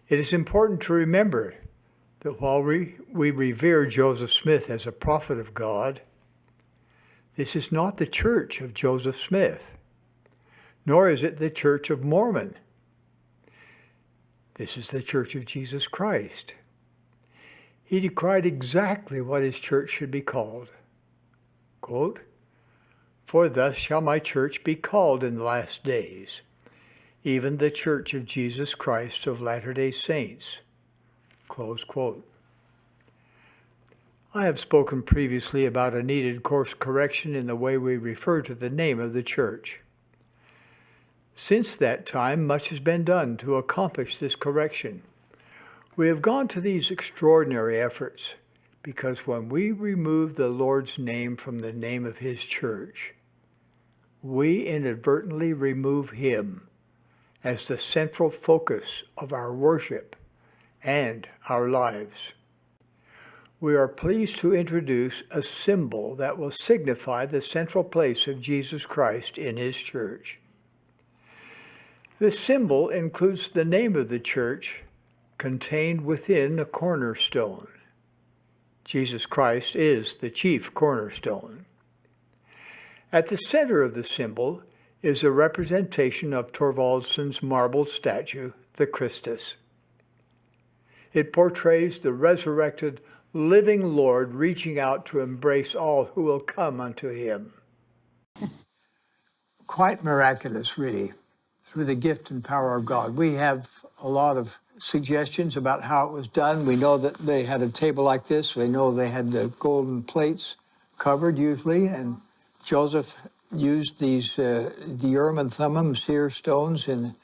It is important to remember that while we revere Joseph Smith as a prophet of God, this is not the church of Joseph Smith, nor is it the Church of Mormon. This is the Church of Jesus Christ. He decried exactly what his church should be called. Quote, "For thus shall my church be called in the last days, even the Church of Jesus Christ of Latter-day Saints." Close quote. I have spoken previously about a needed course correction in the way we refer to the name of the church. Since that time, much has been done to accomplish this correction. We have gone to these extraordinary efforts because when we remove the Lord's name from the name of His church, we inadvertently remove Him as the central focus of our worship and our lives. We are pleased to introduce a symbol that will signify the central place of Jesus Christ in His church. This symbol includes the name of the church contained within the cornerstone. Jesus Christ is the chief cornerstone. At the center of the symbol is a representation of Thorvaldson's marble statue, the Christus. It portrays the resurrected, living Lord reaching out to embrace all who will come unto Him. Quite miraculous, really, through the gift and power of God. We have a lot of suggestions about how it was done. We know that they had a table like this. We know they had the golden plates covered usually, and Joseph used these the Urim and Thummim seer stones in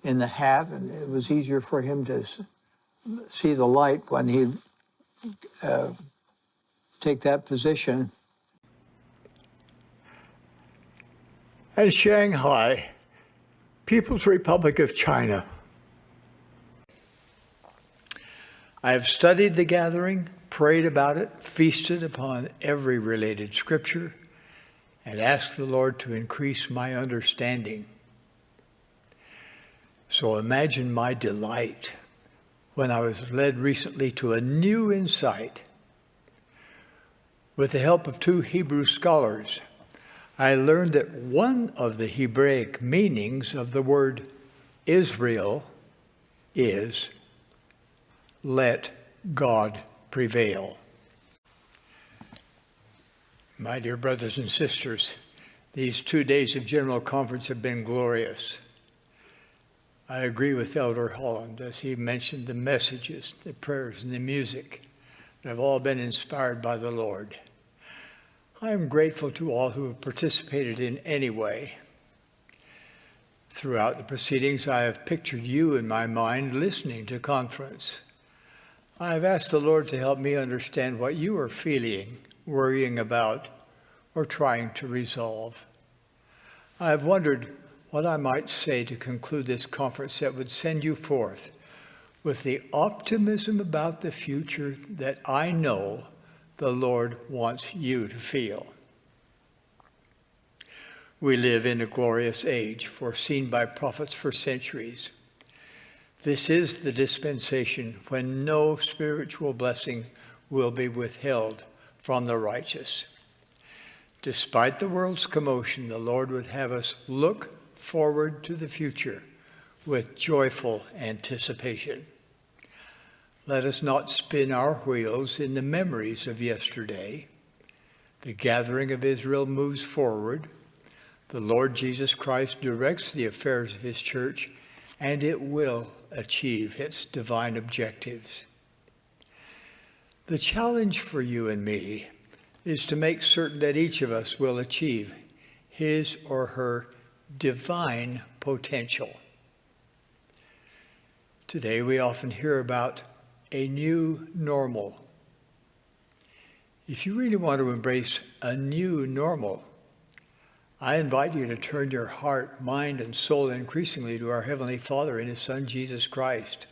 the hat, and it was easier for him to see the light when he'd take that position. And Shanghai, People's Republic of China. I have studied the gathering, prayed about it, feasted upon every related scripture, and asked the Lord to increase my understanding. So imagine my delight when I was led recently to a new insight. With the help of two Hebrew scholars, I learned that one of the Hebraic meanings of the word Israel is "let God prevail." My dear brothers and sisters, these 2 days of General Conference have been glorious. I agree with Elder Holland as he mentioned the messages, the prayers, and the music that have all been inspired by the Lord. I am grateful to all who have participated in any way. Throughout the proceedings, I have pictured you in my mind listening to conference. I have asked the Lord to help me understand what you are feeling, worrying about, or trying to resolve. I have wondered what I might say to conclude this conference that would send you forth with the optimism about the future that I know the Lord wants you to feel. We live in a glorious age, foreseen by prophets for centuries. This is the dispensation when no spiritual blessing will be withheld from the righteous. Despite the world's commotion, the Lord would have us look forward to the future with joyful anticipation. Let us not spin our wheels in the memories of yesterday. The gathering of Israel moves forward. The Lord Jesus Christ directs the affairs of His church, and it will achieve its divine objectives. The challenge for you and me is to make certain that each of us will achieve his or her divine potential. Today we often hear about a new normal. If you really want to embrace a new normal, I invite you to turn your heart, mind, and soul increasingly to our Heavenly Father and His Son, Jesus Christ.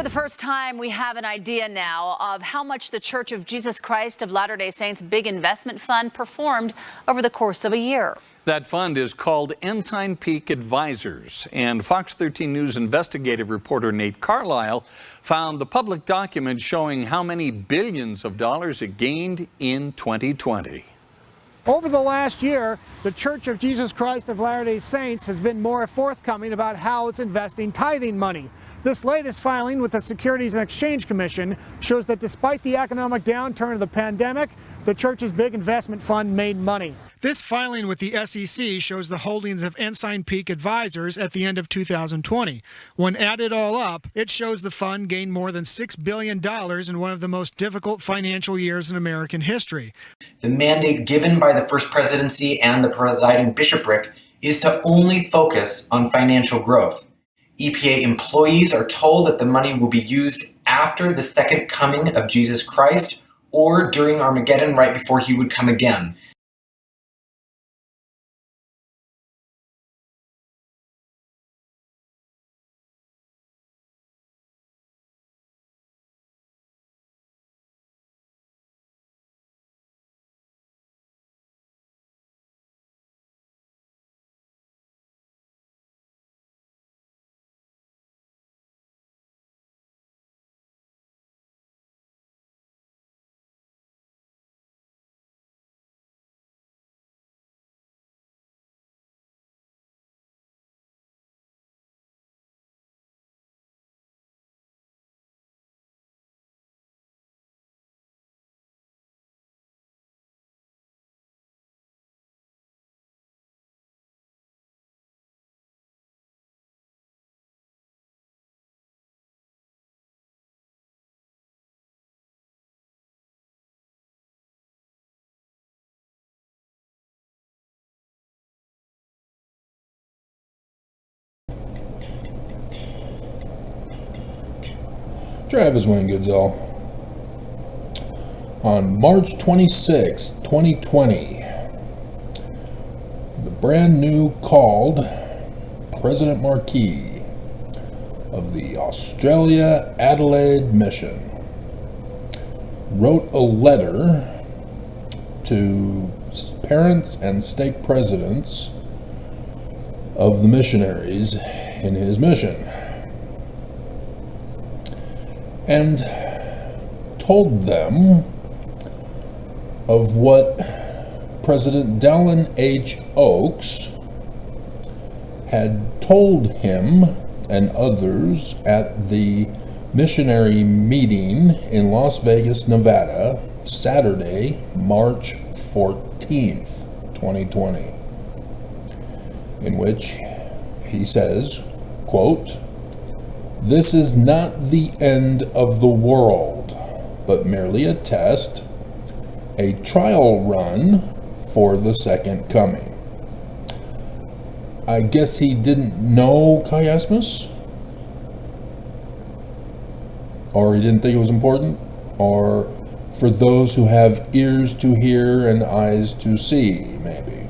For the first time, we have an idea now of how much the Church of Jesus Christ of Latter-day Saints Big Investment Fund performed over the course of a year. That fund is called Ensign Peak Advisors, and Fox 13 News investigative reporter Nate Carlisle found the public document showing how many billions of dollars it gained in 2020. Over the last year, the Church of Jesus Christ of Latter-day Saints has been more forthcoming about how it's investing tithing money. This latest filing with the Securities and Exchange Commission shows that despite the economic downturn of the pandemic, the church's big investment fund made money. This filing with the SEC shows the holdings of Ensign Peak Advisors at the end of 2020. When added all up, it shows the fund gained more than $6 billion in one of the most difficult financial years in American history. The mandate given by the First Presidency and the presiding bishopric is to only focus on financial growth. EPA employees are told that the money will be used after the second coming of Jesus Christ or during Armageddon right before he would come again. Travis Wayne Goodsell. On March 26, 2020, the brand new called President Marquis of the Australia Adelaide Mission wrote a letter to parents and stake presidents of the missionaries in his mission, and told them of what President Dallin H. Oaks had told him and others at the missionary meeting in Las Vegas, Nevada, Saturday, March 14th, 2020, in which he says, quote, "This is not the end of the world, but merely a test, a trial run for the second coming." I guess he didn't know chiasmus? Or he didn't think it was important? Or for those who have ears to hear and eyes to see, maybe.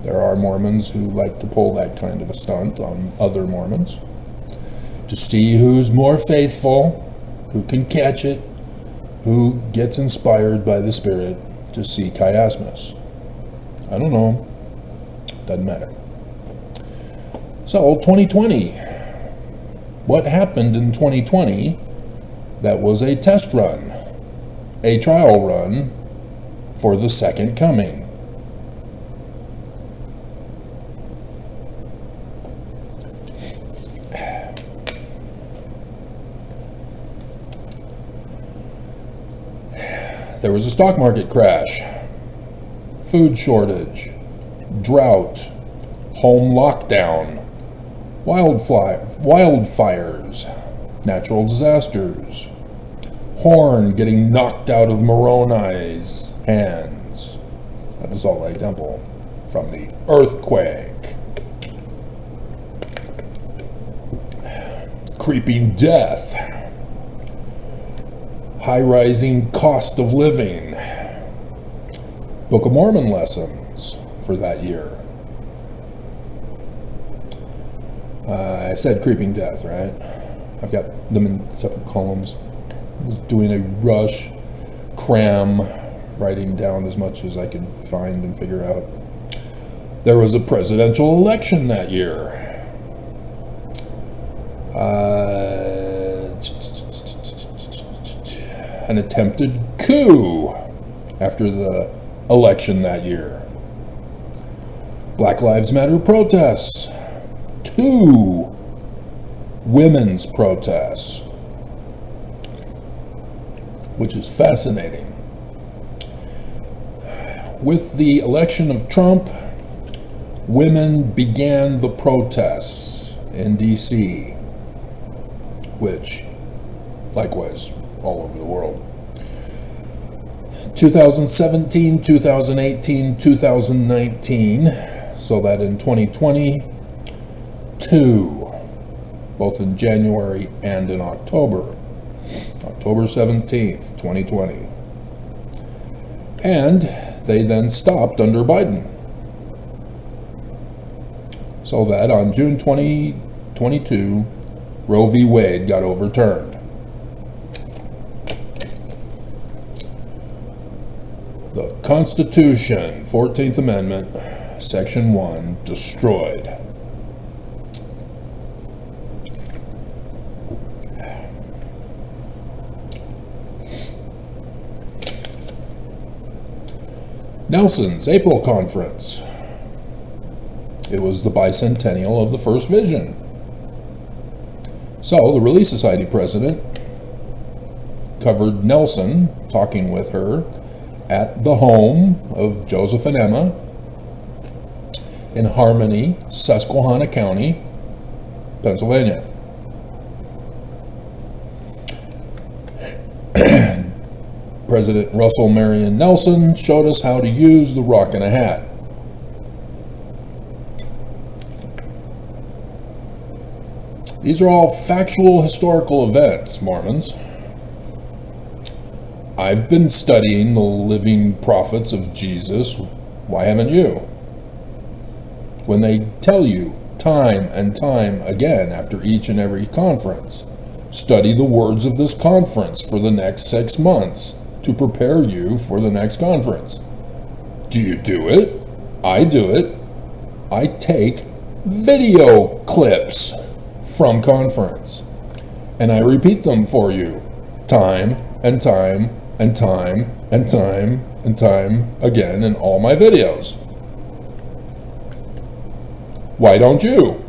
There are Mormons who like to pull that kind of a stunt on other Mormons, to see who's more faithful, who can catch it, who gets inspired by the Spirit to see chiasmus. I don't know. Doesn't matter. So, 2020. What happened in 2020 that was a test run, a trial run for the second coming? There was a stock market crash, food shortage, drought, home lockdown, wildfires, natural disasters, Horn getting knocked out of Moroni's hands at the Salt Lake Temple from the earthquake, creeping death, high-rising cost of living, Book of Mormon lessons for that year. I said creeping death, right? I've got them in separate columns. I was doing a rush cram, writing down as much as I could find and figure out. There was a presidential election that year. An attempted coup after the election that year. Black Lives Matter protests. 2 women's protests, which is fascinating. With the election of Trump, women began the protests in D.C., which likewise all over the world. 2017, 2018, 2019, so that in 2020, 2, both in January and in October. October 17th, 2020. And they then stopped under Biden. So that on June 2022, Roe v. Wade got overturned. The Constitution, 14th Amendment, Section 1, destroyed. Nelson's April conference. It was the bicentennial of the first vision. So the Relief Society president covered Nelson talking with her at the home of Joseph and Emma in Harmony, Susquehanna County, Pennsylvania. President Russell Marion Nelson showed us how to use the rock and a hat. These are all factual historical events, Mormons. I've been studying the living prophets of Jesus. Why haven't you? When they tell you time and time again after each and every conference, study the words of this conference for the next 6 months to prepare you for the next conference. Do you do it? I do it. I take video clips from conference and I repeat them for you time and time and time and time and time again in all my videos. Why don't you?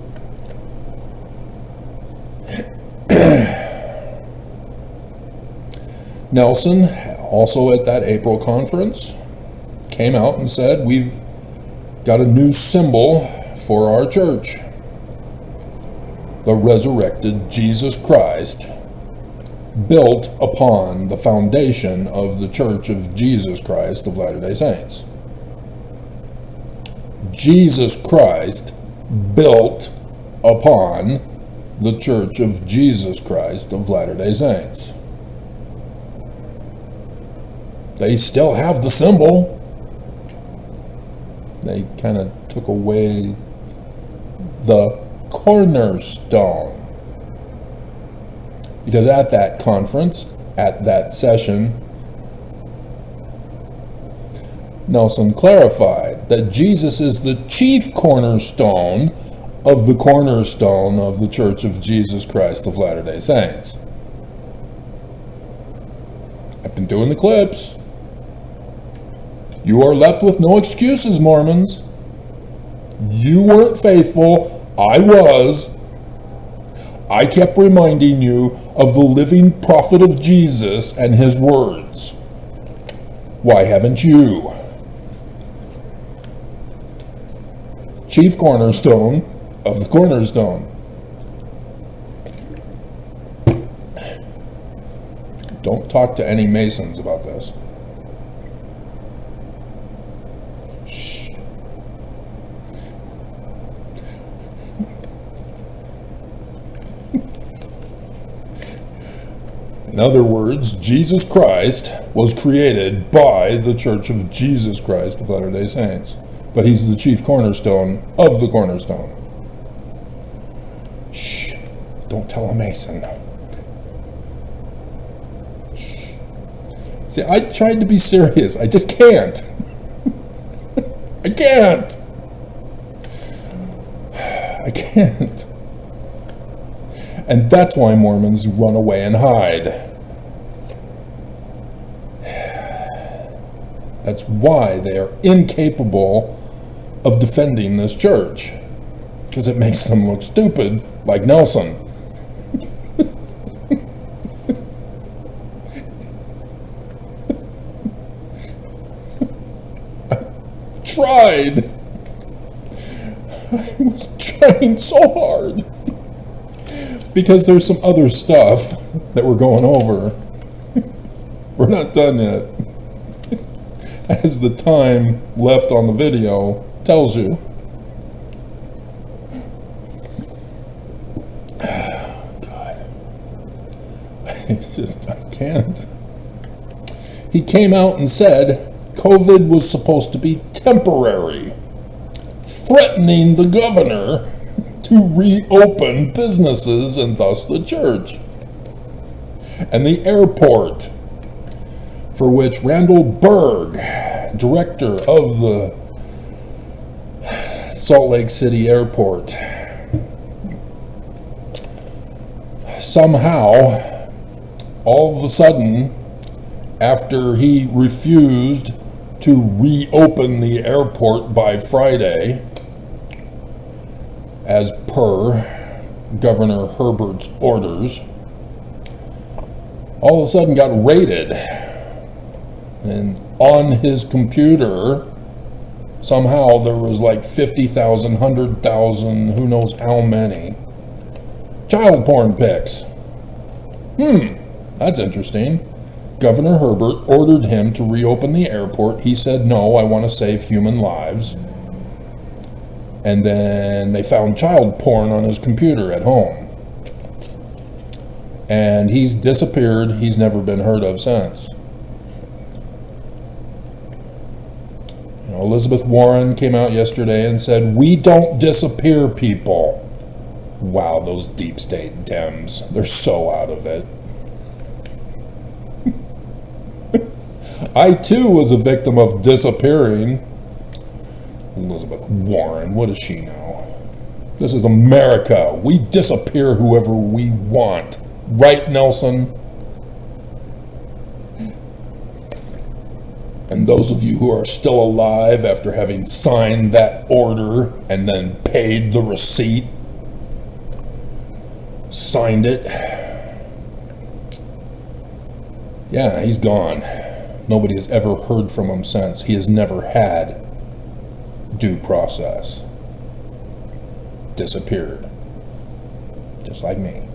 Nelson, also at that April conference, came out and said, we've got a new symbol for our church. The resurrected Jesus Christ, built upon the foundation of the Church of Jesus Christ of Latter-day Saints. Jesus Christ built upon the Church of Jesus Christ of Latter-day Saints. They still have the symbol. They kind of took away the cornerstone. Because at that conference, at that session, Nelson clarified that Jesus is the chief cornerstone of the Church of Jesus Christ of Latter-day Saints. I've been doing the clips. You are left with no excuses, Mormons. You weren't faithful. I was. I kept reminding you of the living prophet of Jesus and his words. Why haven't you? Chief cornerstone of the cornerstone. Don't talk to any Masons about this. Shh. In other words, Jesus Christ was created by the Church of Jesus Christ of Latter-day Saints. But he's the chief cornerstone of the cornerstone. Shh. Don't tell a Mason. Shh. See, I tried to be serious. I just can't. I can't. I can't. And that's why Mormons run away and hide. That's why they are incapable of defending this church. Because it makes them look stupid, like Nelson. I was trying so hard. Because there's some other stuff that we're going over. We're not done yet. As the time left on the video tells you. God. I can't. He came out and said COVID was supposed to be temporary, threatening the governor to reopen businesses and thus the church. And the airport, for which Randall Berg, director of the Salt Lake City Airport, somehow, all of a sudden, after he refused to reopen the airport by Friday, as per Governor Herbert's orders, all of a sudden got raided. And on his computer, somehow there was like 50,000, 100,000, who knows how many, child porn pics. That's interesting. Governor Herbert ordered him to reopen the airport. He said, no, I want to save human lives. And then they found child porn on his computer at home. And he's disappeared. He's never been heard of since. You know, Elizabeth Warren came out yesterday and said, we don't disappear people. Wow, those deep state Dems, they're so out of it. I too was a victim of disappearing. Elizabeth Warren, what does she know? This is America. We disappear whoever we want. Right, Nelson? And those of you who are still alive after having signed that order and then paid the receipt, signed it. Yeah, he's gone. Nobody has ever heard from him since. He has never had due process. Disappeared. Just like me.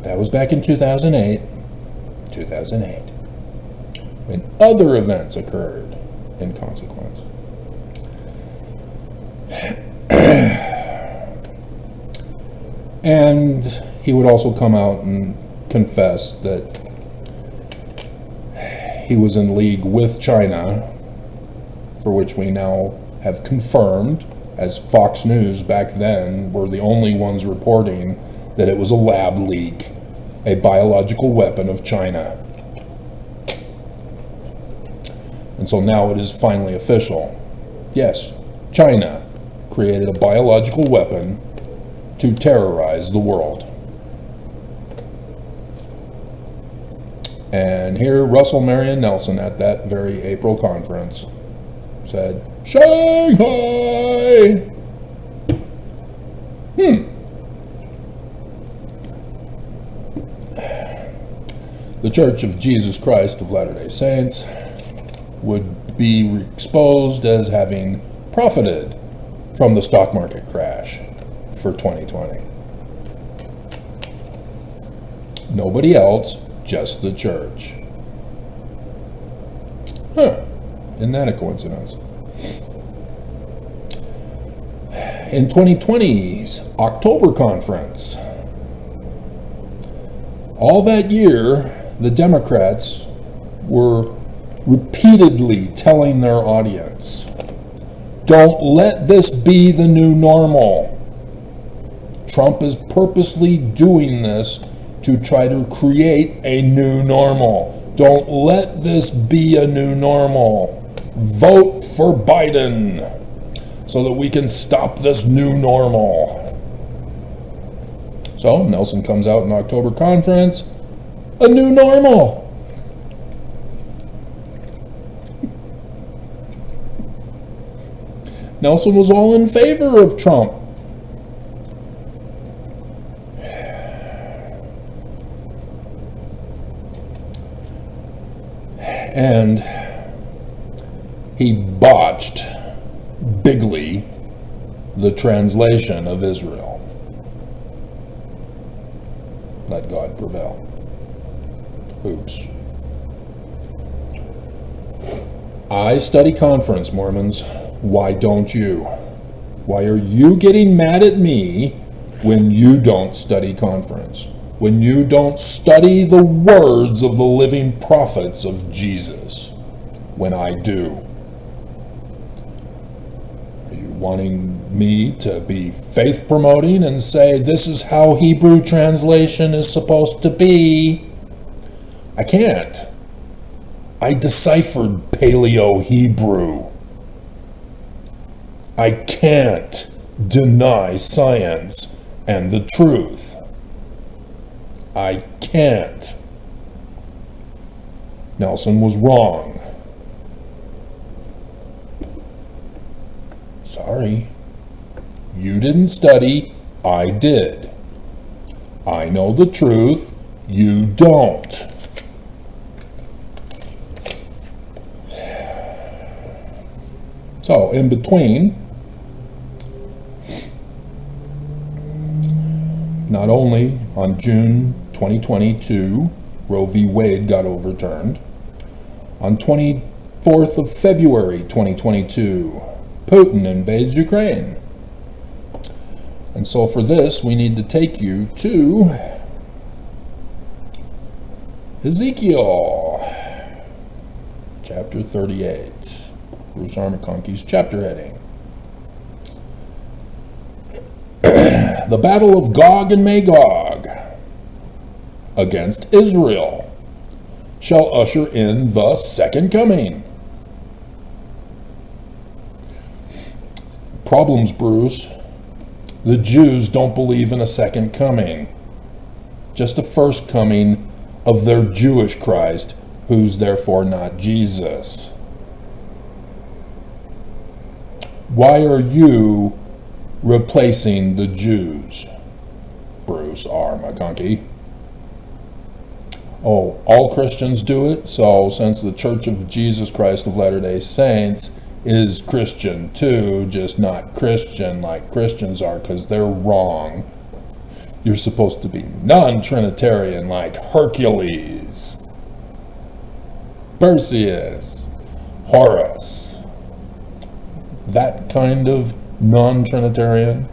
That was back in 2008. 2008. When other events occurred in consequence. And he would also come out and confess that he was in league with China, for which we now have confirmed, as Fox News back then were the only ones reporting that it was a lab leak, a biological weapon of China. And so now it is finally official. Yes, China created a biological weapon to terrorize the world. And here Russell Marion Nelson at that very April conference said, Shanghai! The Church of Jesus Christ of Latter-day Saints would be exposed as having profited from the stock market crash for 2020. Nobody else, just the church. Isn't that a coincidence? In 2020's October conference, all that year, the Democrats were repeatedly telling their audience, don't let this be the new normal. Trump is purposely doing this to try to create a new normal. Don't let this be a new normal. Vote for Biden so that we can stop this new normal. So Nelson comes out in October conference, a new normal. Nelson was all in favor of Trump. And he botched bigly the translation of Israel. Let God prevail. Oops. I study conference, Mormons. Why don't you? Why are you getting mad at me when you don't study conference? When you don't study the words of the living prophets of Jesus? When I do? Are you wanting me to be faith promoting and say this is how Hebrew translation is supposed to be? I can't. I deciphered Paleo-Hebrew. I can't deny science and the truth. I can't. Nelson was wrong. Sorry. You didn't study, I did. I know the truth, you don't. So, in between, not only on June 2022, Roe v. Wade got overturned, on 24th of February 2022, Putin invades Ukraine. And so for this, we need to take you to Ezekiel, chapter 38. Bruce R. McConkie's chapter heading. The Battle of Gog and Magog against Israel shall usher in the second coming. Problems, Bruce. The Jews don't believe in a second coming, just a first coming of their Jewish Christ, who's therefore not Jesus. Why are you replacing the Jews, Bruce R. McConkie? Oh, all Christians do it, so since the Church of Jesus Christ of Latter-day Saints is Christian too, just not Christian like Christians are, because they're wrong. You're supposed to be non-Trinitarian like Hercules, Perseus, Horus. That kind of non-Trinitarian,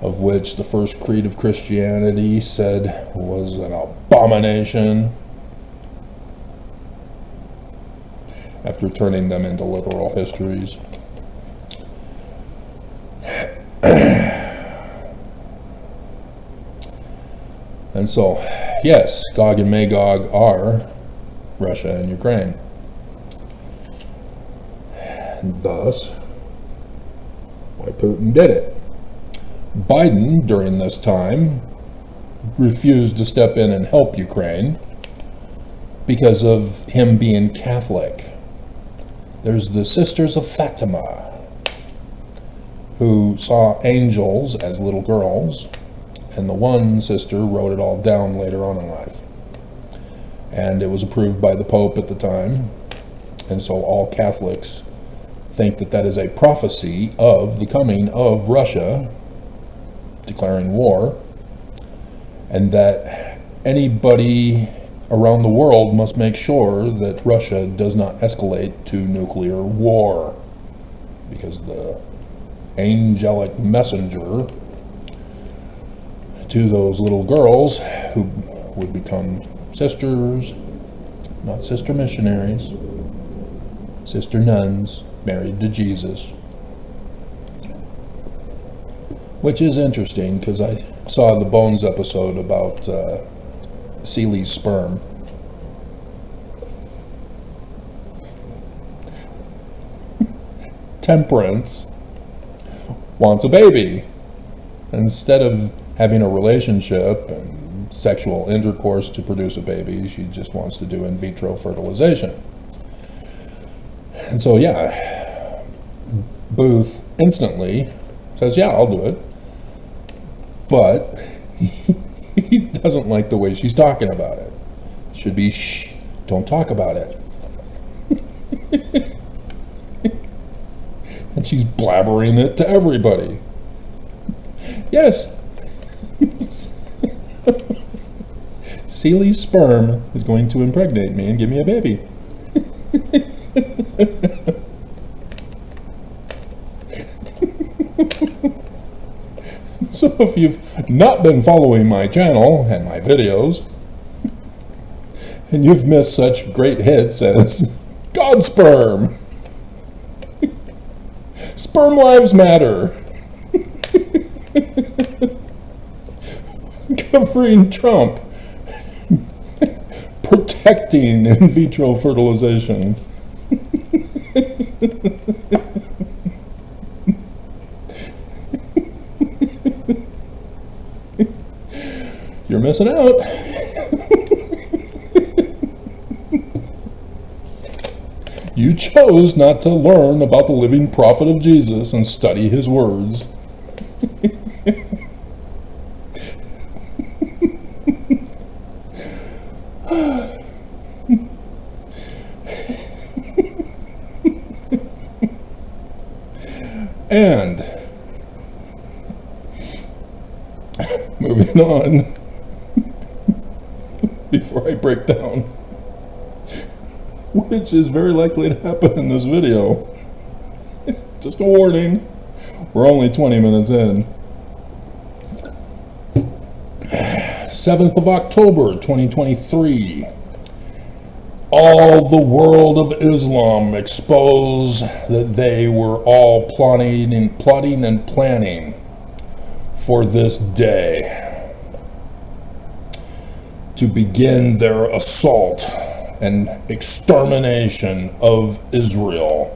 of which the first creed of Christianity said was an abomination, after turning them into literal histories. And so, yes, Gog and Magog are Russia and Ukraine. And thus, why Putin did it. Biden, during this time, refused to step in and help Ukraine because of him being Catholic. There's the Sisters of Fatima, who saw angels as little girls, and the one sister wrote it all down later on in life. And it was approved by the Pope at the time, and so all Catholics think that that is a prophecy of the coming of Russia declaring war, and that anybody around the world must make sure that Russia does not escalate to nuclear war, because the angelic messenger to those little girls who would become sisters, not sister missionaries, sister nuns married to Jesus, Which is interesting, because I saw the Bones episode about Seeley's sperm. Temperance wants a baby. Instead of having a relationship and sexual intercourse to produce a baby, she just wants to do in vitro fertilization. And so, yeah, Booth instantly says, yeah, I'll do it. But he doesn't like the way she's talking about it. Should be, shh, don't talk about it. And she's blabbering it to everybody. Yes. Seeley's sperm is going to impregnate me and give me a baby. So if you've not been following my channel and my videos, and you've missed such great hits as God Sperm, Sperm Lives Matter, covering Trump, protecting in vitro fertilization, you're missing out. You chose not to learn about the living prophet of Jesus and study his words. And moving on, before I break down, which is very likely to happen in this video. Just a warning, we're only 20 minutes in. 7th of October, 2023. All the world of Islam expose that they were all plotting and planning for this day to begin their assault and extermination of Israel.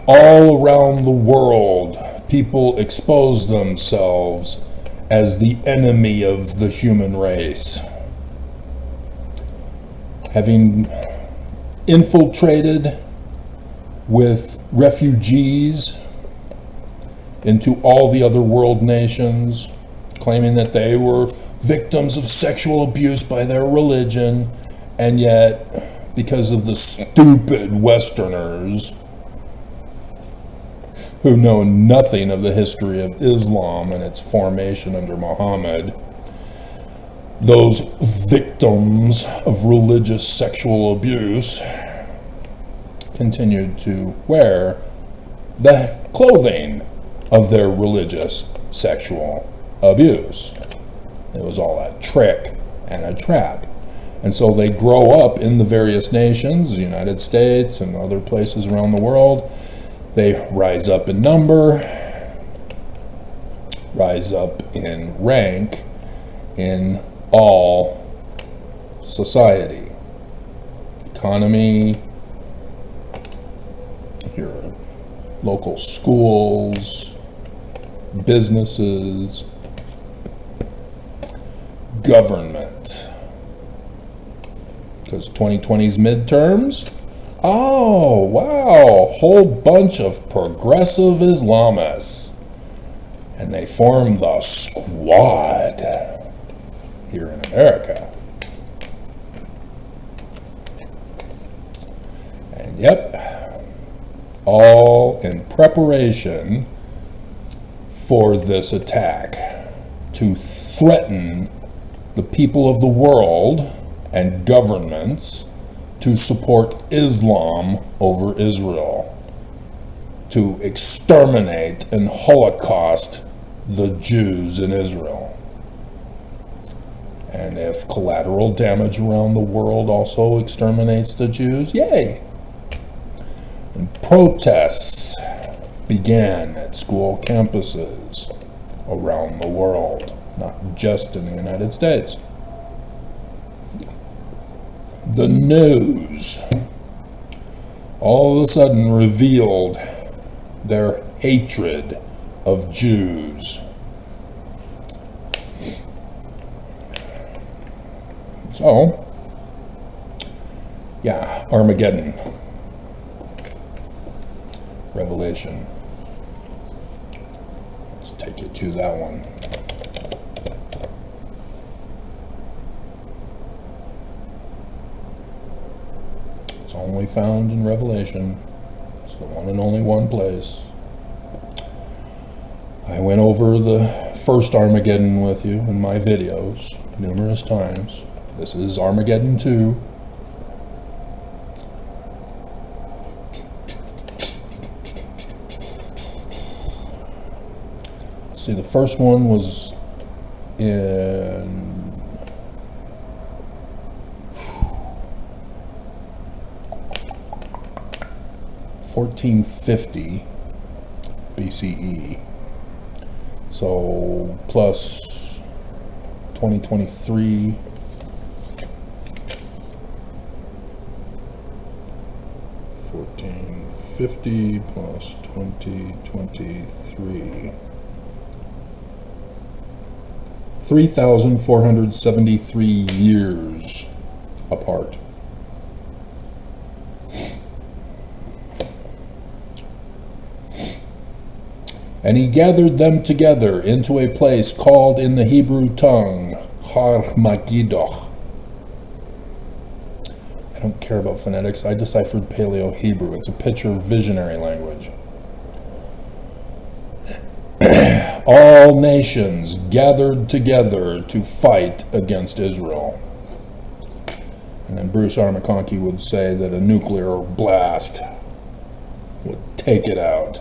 All around the world, people expose themselves as the enemy of the human race, having infiltrated with refugees into all the other world nations, claiming that they were victims of sexual abuse by their religion, and yet, because of the stupid Westerners who know nothing of the history of Islam and its formation under Muhammad, those victims of religious sexual abuse continued to wear the clothing of their religious sexual abuse. It was all a trick and a trap. And so they grow up in the various nations, the United States and other places around the world. They rise up in number, rise up in rank in all society. Economy, your local schools, businesses, government. Because 2020's midterms, oh wow, a whole bunch of progressive Islamists, and they form the Squad here in America. And yep, all in preparation for this attack to threaten the people of the world and governments to support Islam over Israel, to exterminate and Holocaust the Jews in Israel. And if collateral damage around the world also exterminates the Jews, yay! And Protests began at school campuses around the world, not just in the United States. The news all of a sudden revealed their hatred of Jews. So, yeah, Armageddon. Revelation. Let's take you to that one. It's only found in Revelation. It's the one and only one place. I went over the first Armageddon with you in my videos numerous times. This is Armageddon 2. See, the first one was in 1450 BCE. So plus 2023. $14.50 plus 2023. 3,473 years apart. And he gathered them together into a place called in the Hebrew tongue, Har Magiddoch. I don't care about phonetics. I deciphered Paleo-Hebrew. It's a picture visionary language. All nations gathered together to fight against Israel. And then Bruce R. McConkie would say that a nuclear blast would take it out,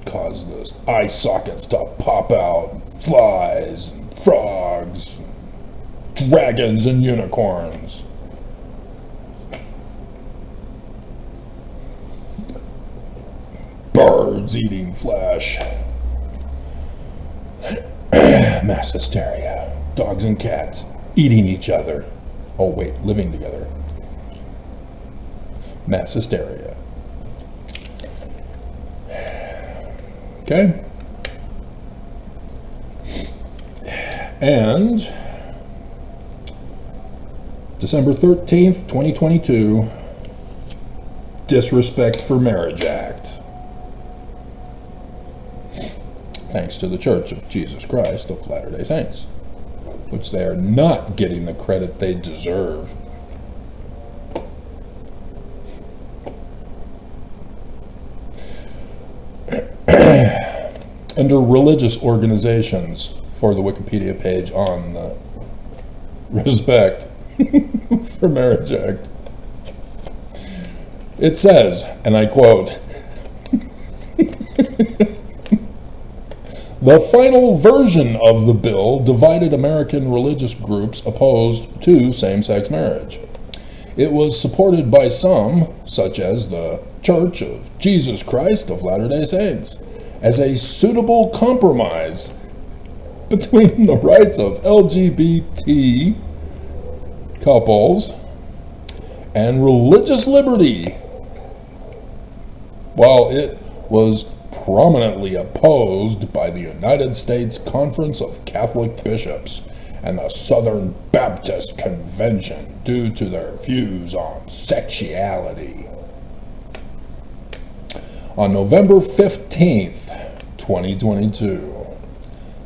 cause the eye sockets to pop out, flies, and frogs, dragons, and unicorns. Birds eating flesh. Mass hysteria. Dogs and cats eating each other. Oh wait, living together. Mass hysteria. Okay? And December 13th, 2022, Disrespect for Marriage Act. Thanks to the Church of Jesus Christ of Latter-day Saints, which they are not getting the credit they deserve. Under religious organizations, for the Wikipedia page on the Respect for Marriage Act, it says, and I quote, "The final version of the bill divided American religious groups opposed to same-sex marriage. It was supported by some, such as the Church of Jesus Christ of Latter-day Saints, as a suitable compromise between the rights of LGBT couples and religious liberty, while it was prominently opposed by the United States Conference of Catholic Bishops and the Southern Baptist Convention due to their views on sexuality." On November 15th, 2022,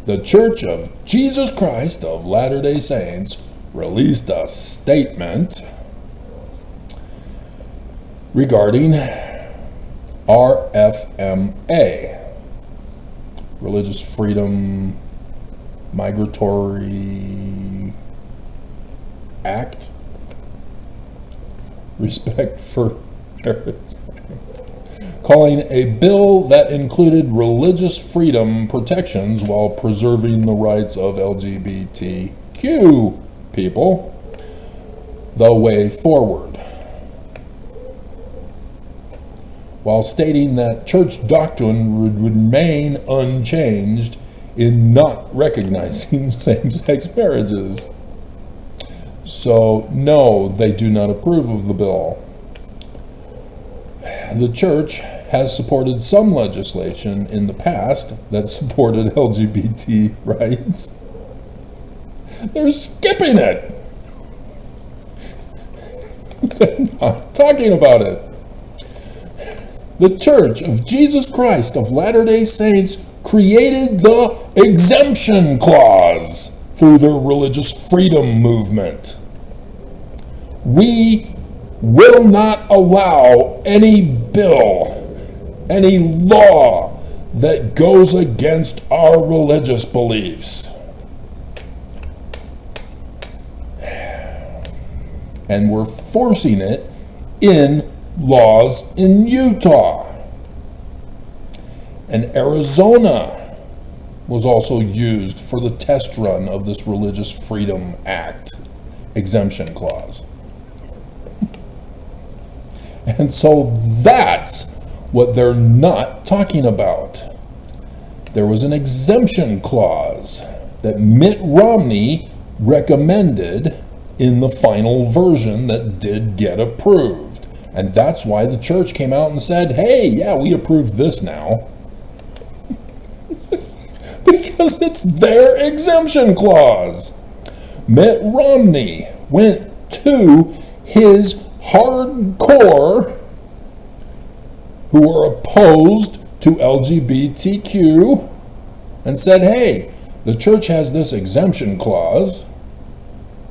the Church of Jesus Christ of Latter-day Saints released a statement regarding RFMA, Religious Freedom Migratory Act, Respect for Marriage, calling a bill that included religious freedom protections while preserving the rights of LGBTQ people the way forward. while stating that church doctrine would remain unchanged in not recognizing same-sex marriages. So, no, they do not approve of the bill. The church has supported some legislation in the past that supported LGBT rights. They're skipping it. They're not talking about it. The Church of Jesus Christ of Latter-day Saints created the exemption clause through their religious freedom movement. We will not allow any bill, any law that goes against our religious beliefs. And we're forcing it in laws in Utah. And Arizona was also used for the test run of this Religious Freedom Act exemption clause. And so that's what they're not talking about. There was an exemption clause that Mitt Romney recommended in the final version that did get approved. And that's why the church came out and said, hey, yeah, we approve this now. Because it's their exemption clause. Mitt Romney went to his hardcore who are opposed to LGBTQ and said, hey, the church has this exemption clause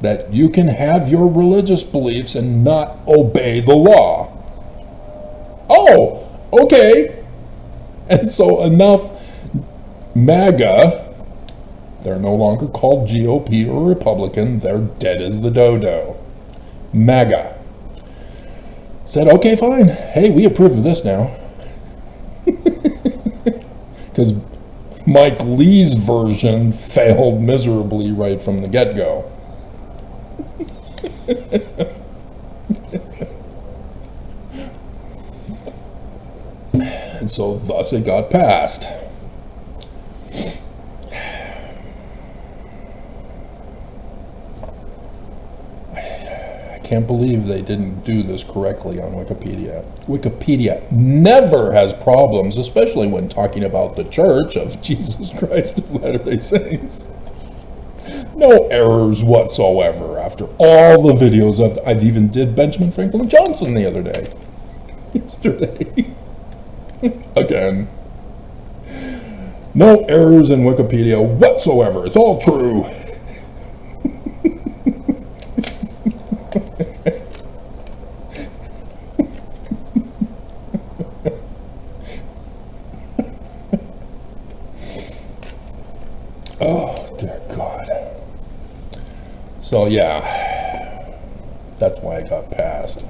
that you can have your religious beliefs and not obey the law. Oh, okay. And so enough MAGA, they're no longer called GOP or Republican, they're dead as the dodo. MAGA said, okay, fine. Hey, we approve of this now. Because Mike Lee's version failed miserably right from the get-go. And so thus it got passed. I can't believe they didn't do this correctly on Wikipedia. Wikipedia never has problems, especially when talking about the Church of Jesus Christ of Latter-day Saints. No errors whatsoever after all the videos I even did Benjamin Franklin Johnson the other day. Yesterday. Again. No errors in Wikipedia whatsoever. It's all true. Oh, dear God. So, yeah, that's why it got passed.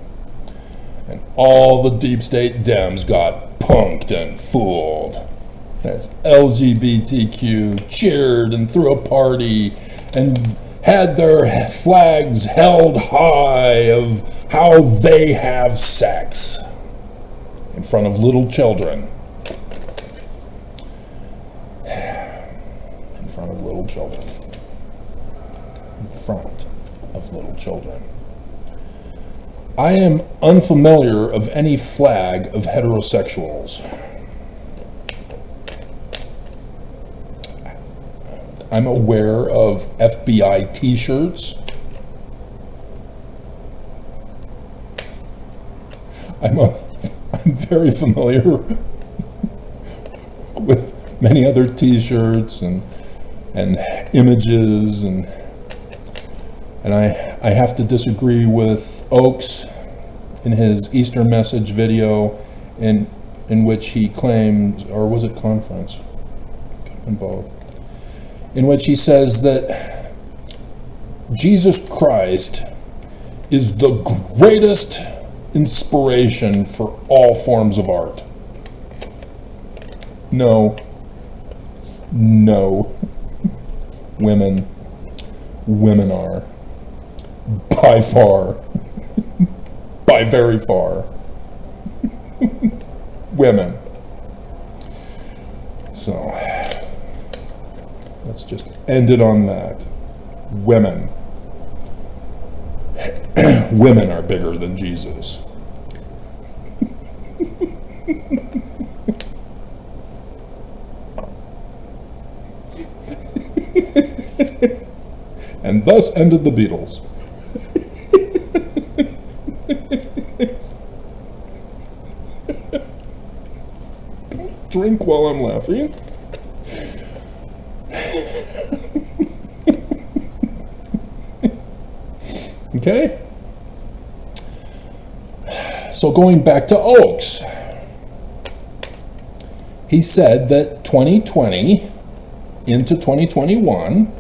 And all the deep state Dems got punked and fooled. As LGBTQ cheered and threw a party and had their flags held high of how they have sex in front of little children. In front of little children. In front of little children. I am unfamiliar of any flag of heterosexuals. I'm aware of FBI t-shirts. I'm very familiar with many other t-shirts and images and I have to disagree with Oakes in his Easter message video in which he claimed, or was it conference? Could have been both. In which he says that Jesus Christ is the greatest inspiration for all forms of art. No. Women are. By far. By very far. women. So, let's just end it on that. Women. Women are bigger than Jesus. And thus ended the Beatles. Drink while I'm laughing. Okay? So going back to Oakes, he said that 2020 into 2021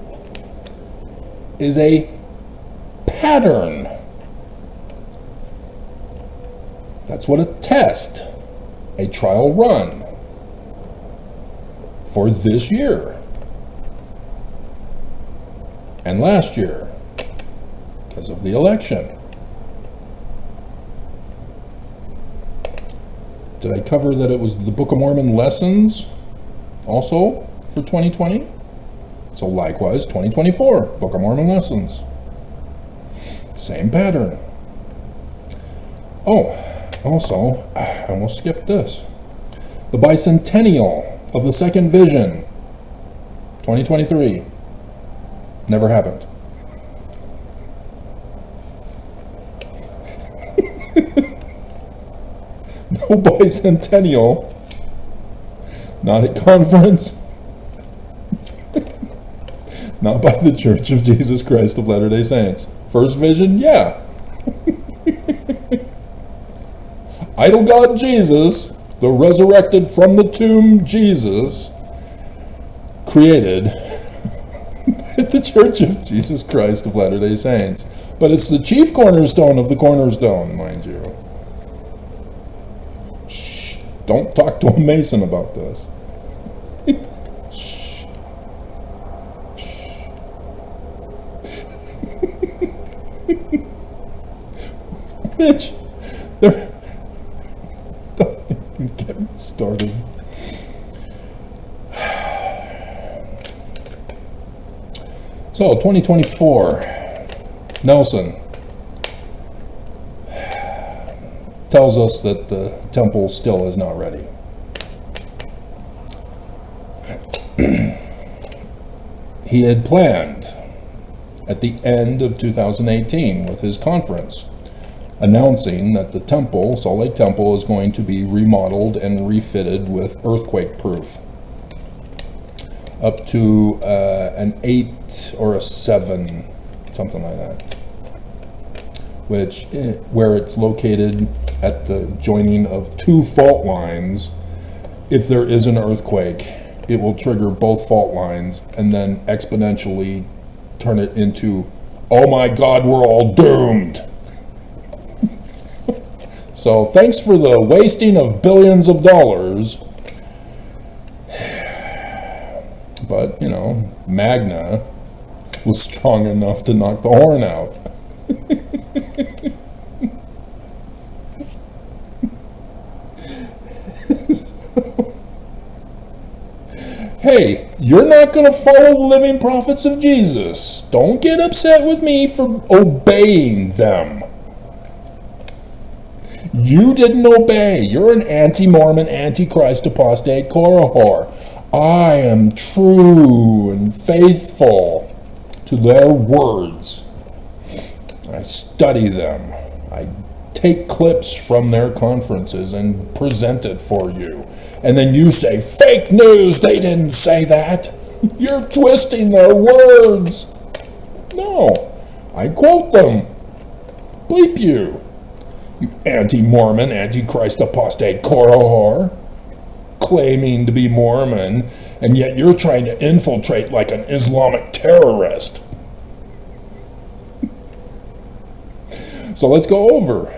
is a pattern. That's what a test, a trial run for this year and last year because of the election. Did I cover that it was the Book of Mormon lessons also for 2020? So likewise, 2024, Book of Mormon lessons. Same pattern. Oh, also, I almost skipped this. The bicentennial of the second vision, 2023. Never happened. No bicentennial. Not at conference. Not by the Church of Jesus Christ of Latter-day Saints. First vision, yeah. Idol God Jesus, the resurrected from the tomb Jesus, created by the Church of Jesus Christ of Latter-day Saints. But it's the chief cornerstone of the cornerstone, mind you. Shh, don't talk to a Mason about this. Shh. Mitch, don't even get me started. So, 2024, Nelson tells us that the temple still is not ready. He had planned at the end of 2018 with his conference, announcing that the temple, Salt Lake Temple, is going to be remodeled and refitted with earthquake-proof. Up to an 8 or a 7, something like that. Where it's located at the joining of 2 fault lines, if there is an earthquake, it will trigger both fault lines and then exponentially turn it into, oh my God, we're all doomed. So thanks for the wasting of billions of dollars. But, you know, Magna was strong enough to knock the horn out. Hey, you're not going to follow the living prophets of Jesus. Don't get upset with me for obeying them. You didn't obey. You're an anti-Mormon, anti-Christ, apostate, Korah whore. I am true and faithful to their words. I study them. I take clips from their conferences and present it for you. And then you say, fake news, they didn't say that. You're twisting their words. No, I quote them. Bleep you. You anti-Mormon, anti-Christ, apostate, Korah whore, claiming to be Mormon, and yet you're trying to infiltrate like an Islamic terrorist. So let's go over.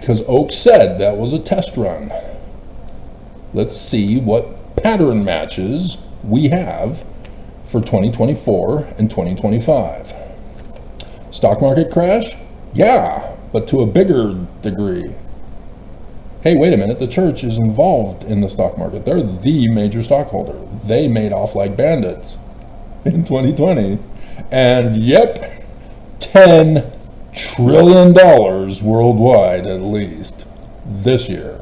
Because Oak said that was a test run. Let's see what pattern matches we have for 2024 and 2025. Stock market crash? Yeah, but to a bigger degree. hey, wait a minute, the church is involved in the stock market. They're the major stockholder. They made off like bandits in 2020. And yep, $10 trillion worldwide at least this year.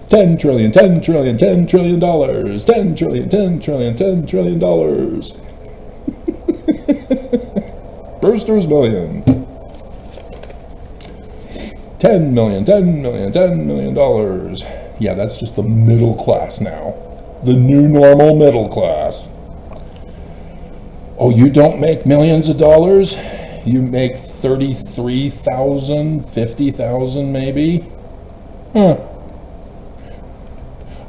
$10 trillion, $10 trillion, $10 trillion, $10 trillion, $10 trillion, $10 trillion. Brewster's Millions. $10 million, $10 million, $10 million. Yeah, that's just the middle class now. The new normal middle class. Oh, you don't make millions of dollars? You make 33,000, 50,000 maybe? Huh.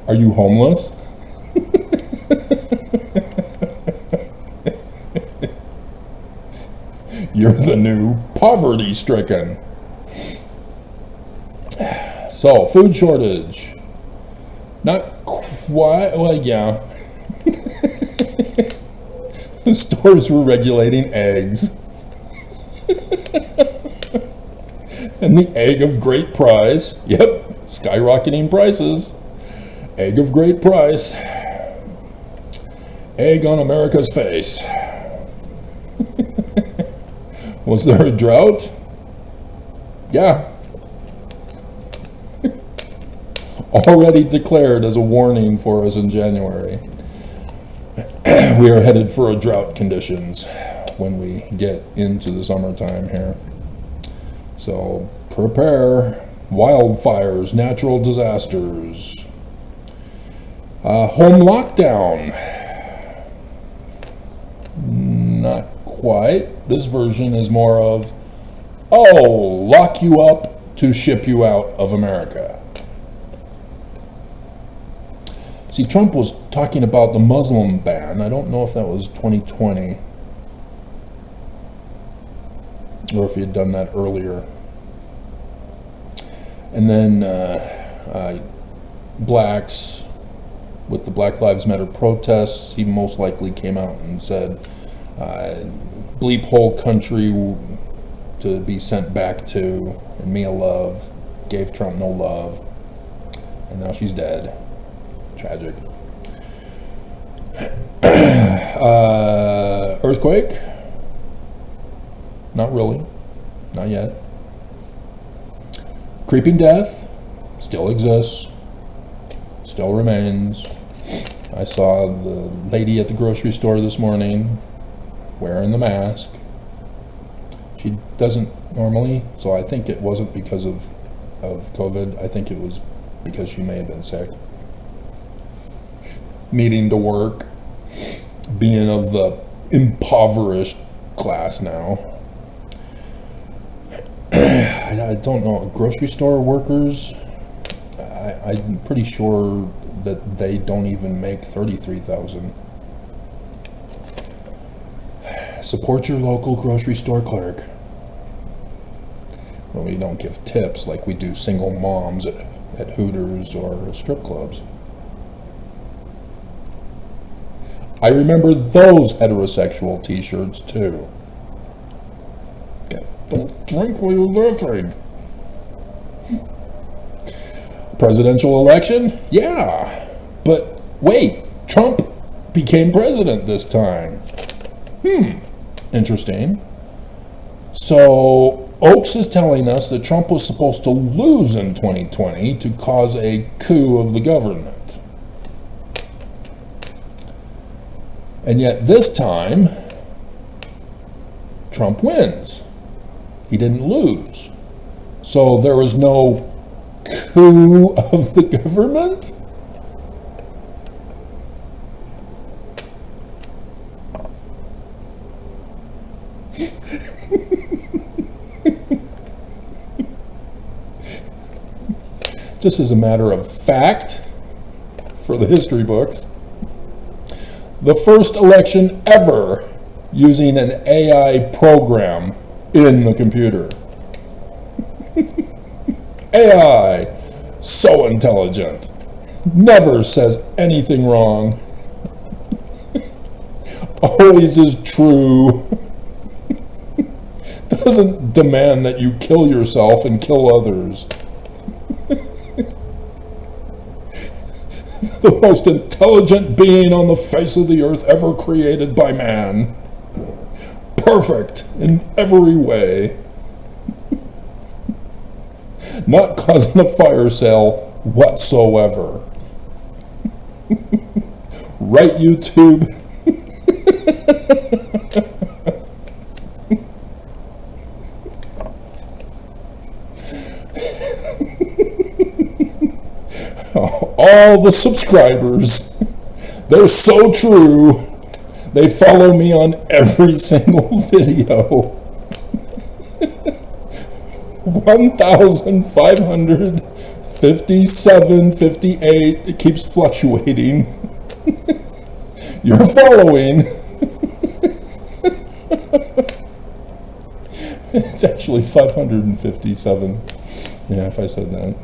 Are you homeless? You're the new poverty-stricken. So, food shortage. Not quite, well, yeah. Stores were regulating eggs. And the egg of great price. Yep, skyrocketing prices. Egg of great price. Egg on America's face. Was there a drought? Yeah. Already declared as a warning for us in January. We are headed for a drought conditions when we get into the summertime here. So prepare. Wildfires, natural disasters. Home lockdown. Not quite. This version is more of, oh, lock you up to ship you out of America. See, Trump was talking about the Muslim ban. I don't know if that was 2020 or if he had done that earlier. And then blacks, with the Black Lives Matter protests, he most likely came out and said, bleep whole country to be sent back to, and Mia Love gave Trump no love, and now she's dead. Tragic. Earthquake? Not really. Not yet. Creeping death? Still exists. Still remains. I saw the lady at the grocery store this morning wearing the mask. She doesn't normally, so I think it wasn't because of COVID. I think it was because she may have been sick. Needing to work, being of the impoverished class now. I don't know, grocery store workers, I'm pretty sure that they don't even make $33,000. Support your local grocery store clerk. Well, we don't give tips like we do single moms at Hooters or strip clubs. I remember those heterosexual t-shirts too. Don't drink while you're laughing. Presidential election? Yeah. But wait, Trump became president this time. Interesting. So Oakes is telling us that Trump was supposed to lose in 2020 to cause a coup of the government. And yet this time, Trump wins. He didn't lose. So there was no coup of the government? Just as a matter of fact, for the history books, the first election ever using an AI program in the computer. AI, so intelligent, never says anything wrong, always is true, doesn't demand that you kill yourself and kill others. The most intelligent being on the face of the earth ever created by man. Perfect in every way. Not causing a fire sale whatsoever. Right, YouTube? All the subscribers, they're so true. They follow me on every single video. 1,557, 58, it keeps fluctuating. You're following. It's actually 557. Yeah, if I said that.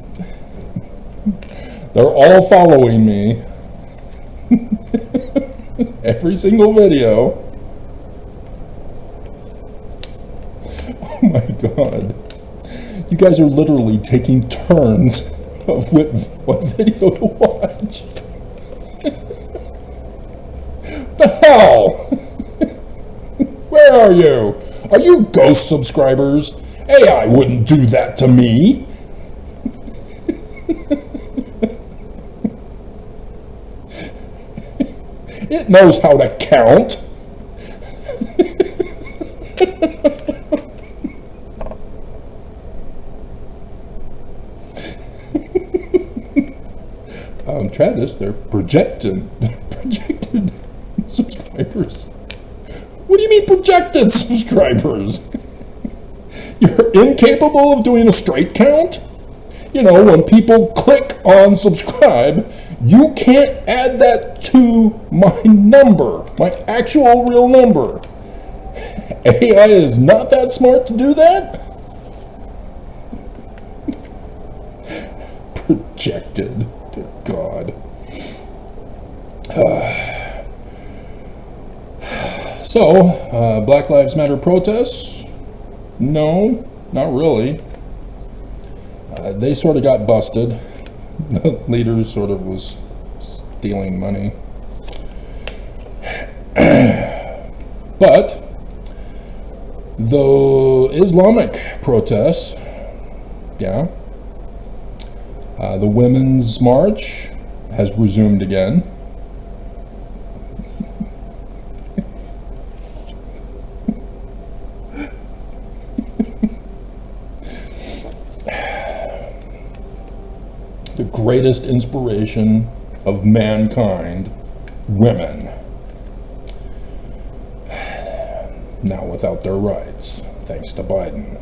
They're all following me. Every single video. Oh my God. You guys are literally taking turns of what video to watch. What the hell? Where are you? Are you ghost subscribers? AI wouldn't do that to me. It knows how to count. Travis, they're projected subscribers. What do you mean projected subscribers? You're incapable of doing a straight count? You know, when people click on subscribe, you can't add that to my number, my actual real number. AI is not that smart to do that? Projected. Dear God. So, Black Lives Matter protests? No, not really. They sort of got busted. The leader sort of was stealing money. But the Islamic protests, yeah, the Women's March has resumed again. The greatest inspiration of mankind, women. Now without their rights, thanks to Biden.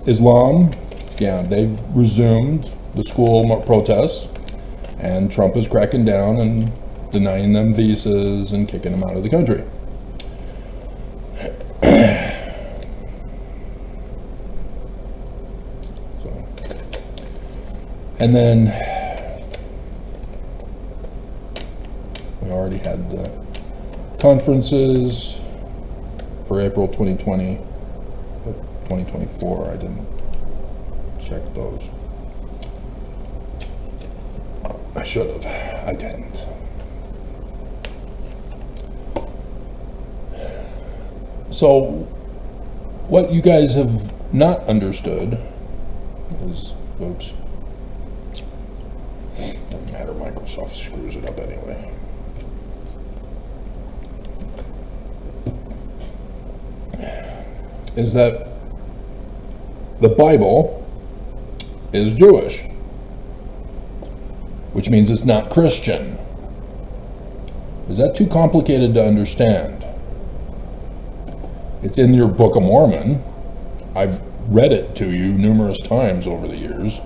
Islam, yeah, they've resumed the school protests, and Trump is cracking down and denying them visas and kicking them out of the country. And then we already had the conferences for April 2020, but 2024, I didn't check those. I should have, I didn't. So, what you guys have not understood is, oops. Doesn't matter, Microsoft screws it up anyway. Is that the Bible is Jewish, which means it's not Christian. Is that too complicated to understand? It's in your Book of Mormon. I've read it to you numerous times over the years.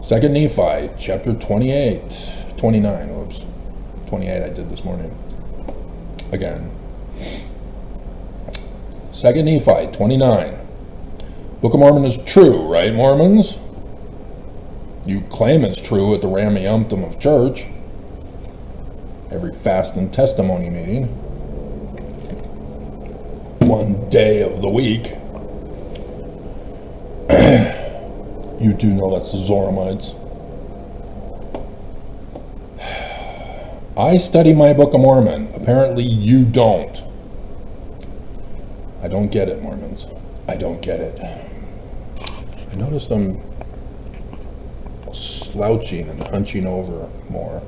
2 Nephi, chapter 28, 29, whoops. 28 I did this morning. Again. 2 Nephi, 29. Book of Mormon is true, right, Mormons? You claim it's true at the Rameumptom of Church. every fast and testimony meeting, one day of the week. You do know that's the Zoramites. I study my Book of Mormon. Apparently you don't. I don't get it, Mormons. I don't get it. I noticed I'm slouching and hunching over more.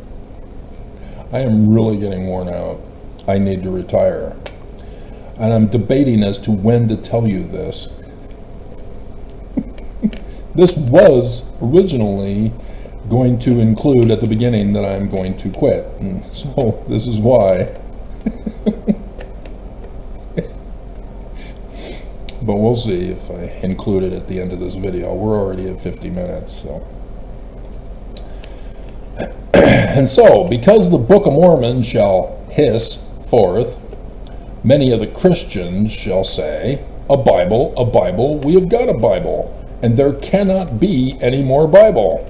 I am really getting worn out. I need to retire. And I'm debating as to when to tell you this. This was originally going to include at the beginning that I'm going to quit. And so this is why. But we'll see if I include it at the end of this video. We're already at 50 minutes, so. And so, because the Book of Mormon shall hiss forth, many of the Christians shall say, a Bible, we have got a Bible, and there cannot be any more Bible.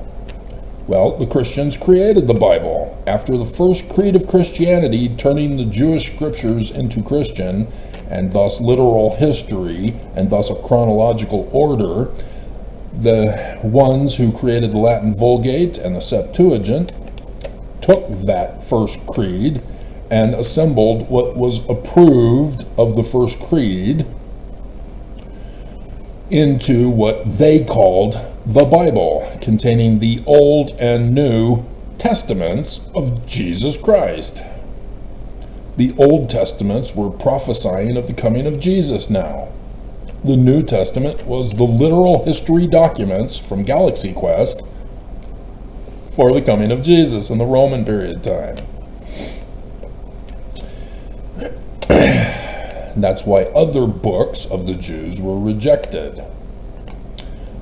Well, the Christians created the Bible. After the first creed of Christianity, turning the Jewish scriptures into Christian, and thus literal history, and thus a chronological order, the ones who created the Latin Vulgate and the Septuagint took that first creed and assembled what was approved of the first creed into what they called the Bible, containing the Old and New Testaments of Jesus Christ. The Old Testaments were prophesying of the coming of Jesus now. The New Testament was the literal history documents from Galaxy Quest for the coming of Jesus in the Roman period time. That's why other books of the Jews were rejected,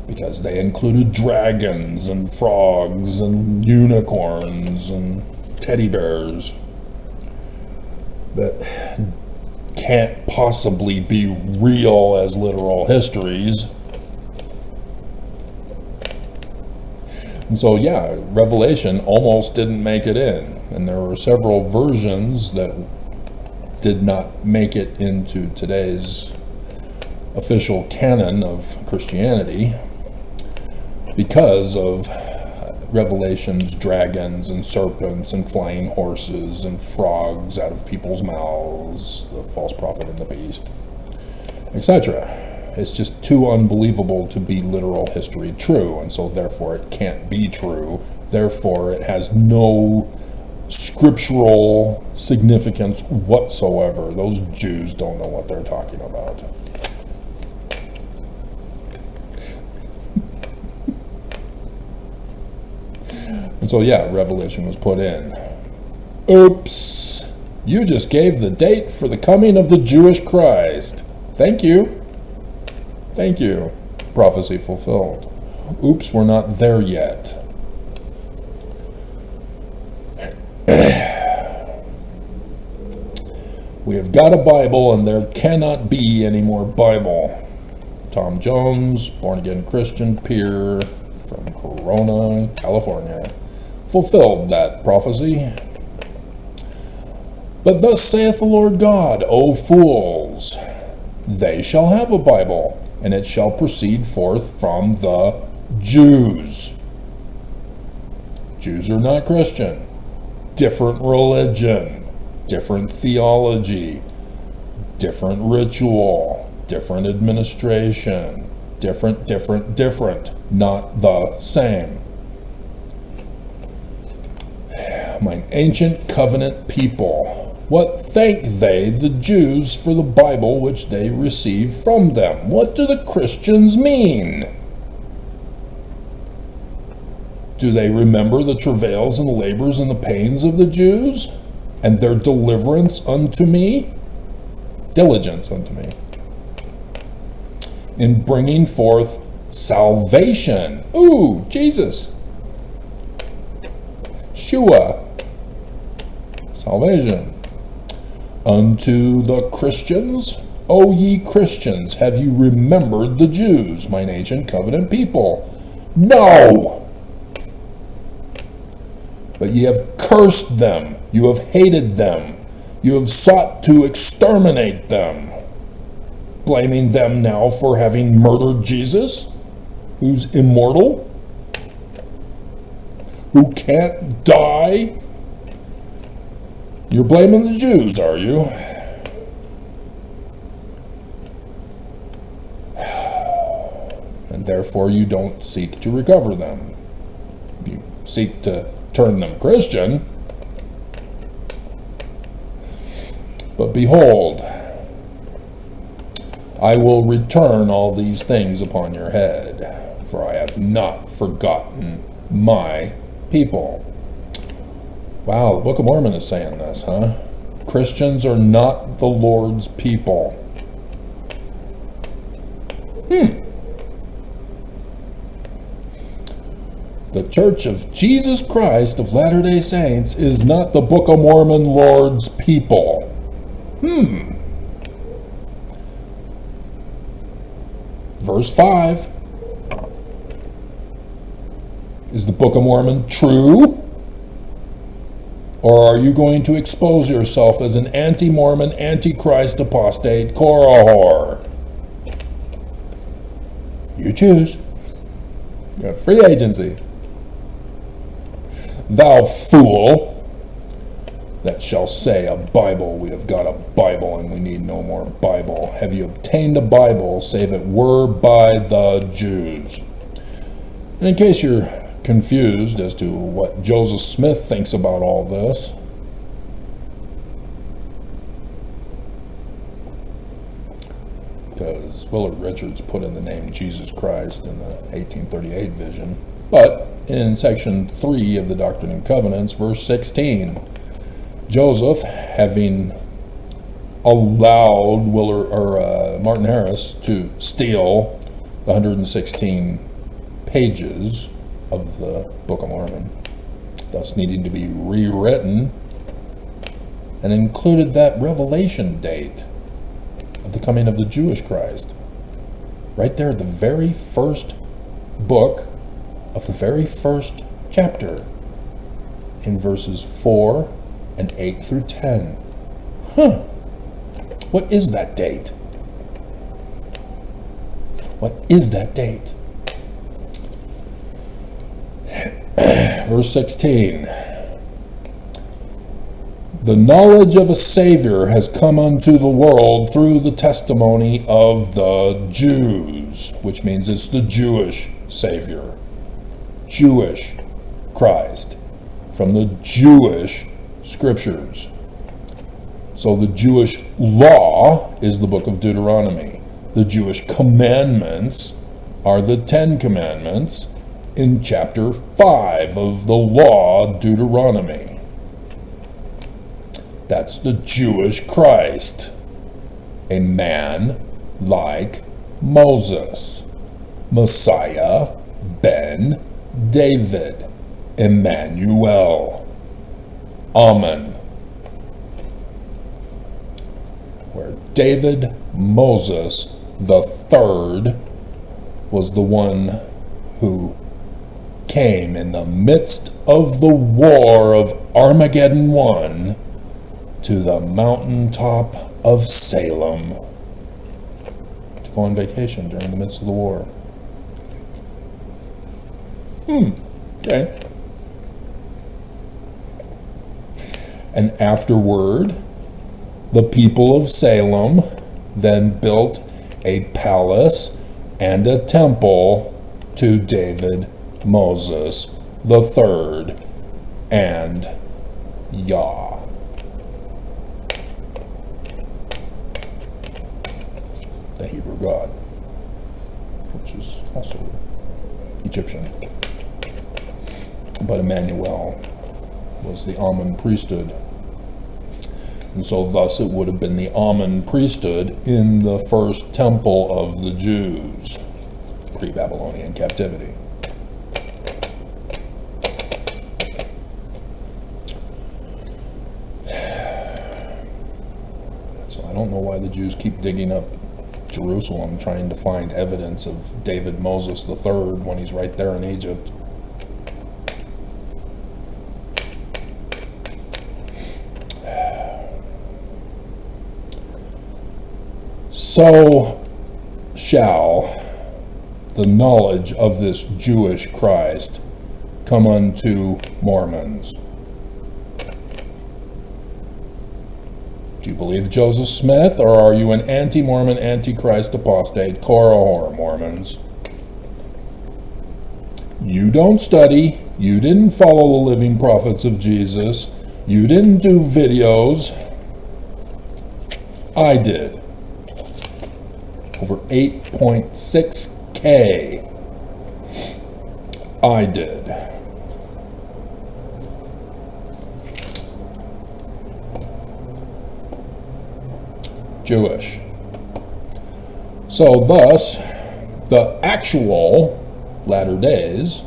because they included dragons and frogs and unicorns and teddy bears that can't possibly be real as literal histories. And so, yeah, Revelation almost didn't make it in. And there were several versions that did not make it into today's official canon of Christianity because of Revelation's dragons and serpents and flying horses and frogs out of people's mouths, the false prophet and the beast, etc. It's just too unbelievable to be literal history true, and so therefore it can't be true. Therefore it has no scriptural significance whatsoever. Those Jews don't know what they're talking about. And so, yeah, Revelation was put in. Oops! You just gave the date for the coming of the Jewish Christ. Thank you. Thank you. Prophecy fulfilled. Oops, we're not there yet. We have got a Bible, and there cannot be any more Bible. Tom Jones, born-again Christian peer from Corona, California, fulfilled that prophecy. But thus saith the Lord God, O fools, they shall have a Bible, and it shall proceed forth from the Jews. Jews are not Christian. Different religion, different theology, different ritual, different administration, different, not the same. Mine ancient covenant people, what thank they the Jews for the Bible which they receive from them? What do the Christians mean? Do they remember the travails and labors and the pains of the Jews, and their deliverance unto me? Diligence unto me. In bringing forth salvation. Ooh, Jesus. Shua. Salvation. Unto the Christians. O ye Christians, have you remembered the Jews, mine ancient covenant people? No! But ye have cursed them, You have hated them. You have sought to exterminate them. Blaming them now for having murdered Jesus, who's immortal, who can't die. You're blaming the Jews, are you? And therefore you don't seek to recover them. You seek to turn them Christian. But behold, I will return all these things upon your head, for I have not forgotten my people. Wow, the Book of Mormon is saying this, huh? Christians are not the Lord's people. The Church of Jesus Christ of Latter-day Saints is not the Book of Mormon Lord's people. Verse 5. Is the Book of Mormon true? Or are you going to expose yourself as an anti-Mormon, anti-Christ, apostate, Korah whore? You choose. You have free agency. Thou fool, that shall say a Bible, we have got a Bible and we need no more Bible. Have you obtained a Bible, save it were by the Jews? And in case you're confused as to what Joseph Smith thinks about all this, because Willard Richards put in the name Jesus Christ in the 1838 vision, but in section 3 of the Doctrine and Covenants, verse 16, Joseph, having allowed Martin Harris to steal the 116 pages of the Book of Mormon, thus needing to be rewritten, and included that revelation date of the coming of the Jewish Christ right there at the very first book of the very first chapter in verses 4 and 8 through 10. What is that date? What is that date? Verse 16. The knowledge of a Savior has come unto the world through the testimony of the Jews, which means it's the Jewish Savior. Jewish Christ, from the Jewish scriptures. So the Jewish law is the book of Deuteronomy. The Jewish commandments are the 10 commandments in chapter 5 of the law, Deuteronomy. That's the Jewish Christ, a man like Moses, Messiah ben David, Emmanuel, Amen. Where David Moses the third was the one who came in the midst of the war of Armageddon 1 to the mountaintop of Salem to go on vacation during the midst of the war. Okay. And afterward, the people of Salem then built a palace and a temple to David Moses the third and Yah. The Hebrew God, which is also Egyptian. But Emmanuel was the Amen priesthood. And so thus it would have been the Amen priesthood in the first temple of the Jews, pre-Babylonian captivity. So I don't know why the Jews keep digging up Jerusalem, trying to find evidence of David Moses III when he's right there in Egypt. So shall the knowledge of this Jewish Christ come unto Mormons. Do you believe Joseph Smith, or are you an anti-Mormon, anti-Christ, apostate, Korahor Mormons? You don't study, you didn't follow the living prophets of Jesus, you didn't do videos. I did. Over 8.6K. I did. Jewish. So thus, the actual latter days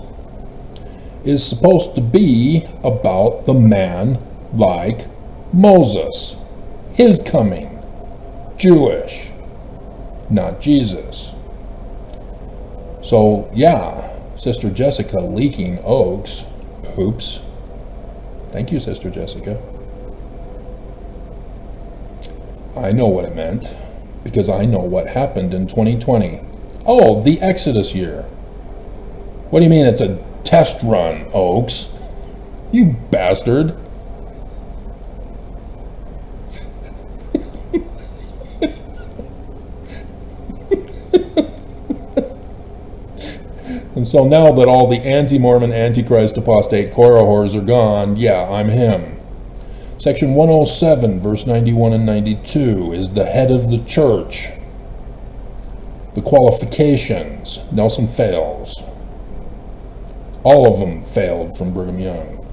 is supposed to be about the man like Moses, his coming, Jewish, not Jesus. So yeah, Sister Jessica leaking Oaks, oops. Thank you, Sister Jessica. I know what it meant, because I know what happened in 2020. Oh, the Exodus year. What do you mean it's a test run, Oaks? You bastard. And so now that all the anti-Mormon, antichrist, apostate, Korahors are gone, yeah, I'm him. Section 107, verse 91 and 92 is the head of the church. The qualifications, Nelson fails. All of them failed from Brigham Young.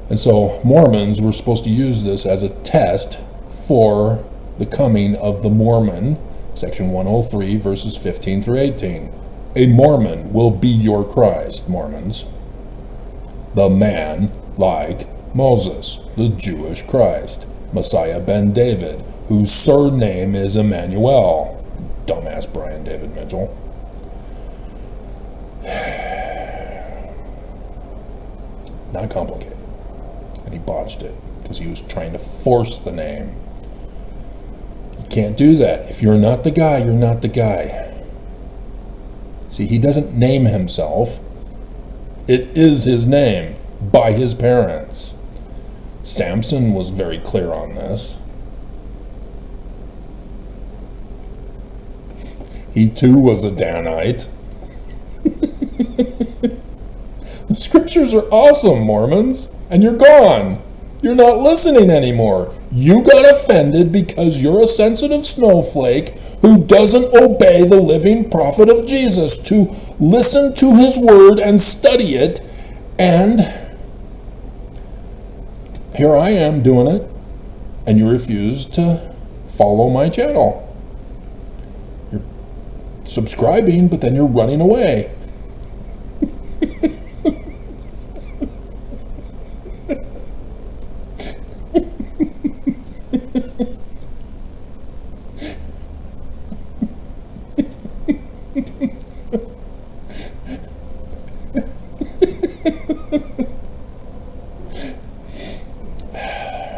And so Mormons were supposed to use this as a test for the coming of the Mormon, section 103, verses 15 through 18. A Mormon will be your Christ, Mormons. The man like Moses, the Jewish Christ, Messiah ben David, whose surname is Emmanuel. Dumbass Brian David Mitchell. Not complicated. And he botched it because he was trying to force the name. You can't do that. If you're not the guy, you're not the guy. See, he doesn't name himself. It is his name by his parents. Samson was very clear on this. He too was a Danite. The scriptures are awesome, Mormons, and you're gone. You're not listening anymore. You got offended because you're a sensitive snowflake who doesn't obey the living prophet of Jesus to listen to his word and study it, and here I am doing it, and you refuse to follow my channel. You're subscribing, but then you're running away.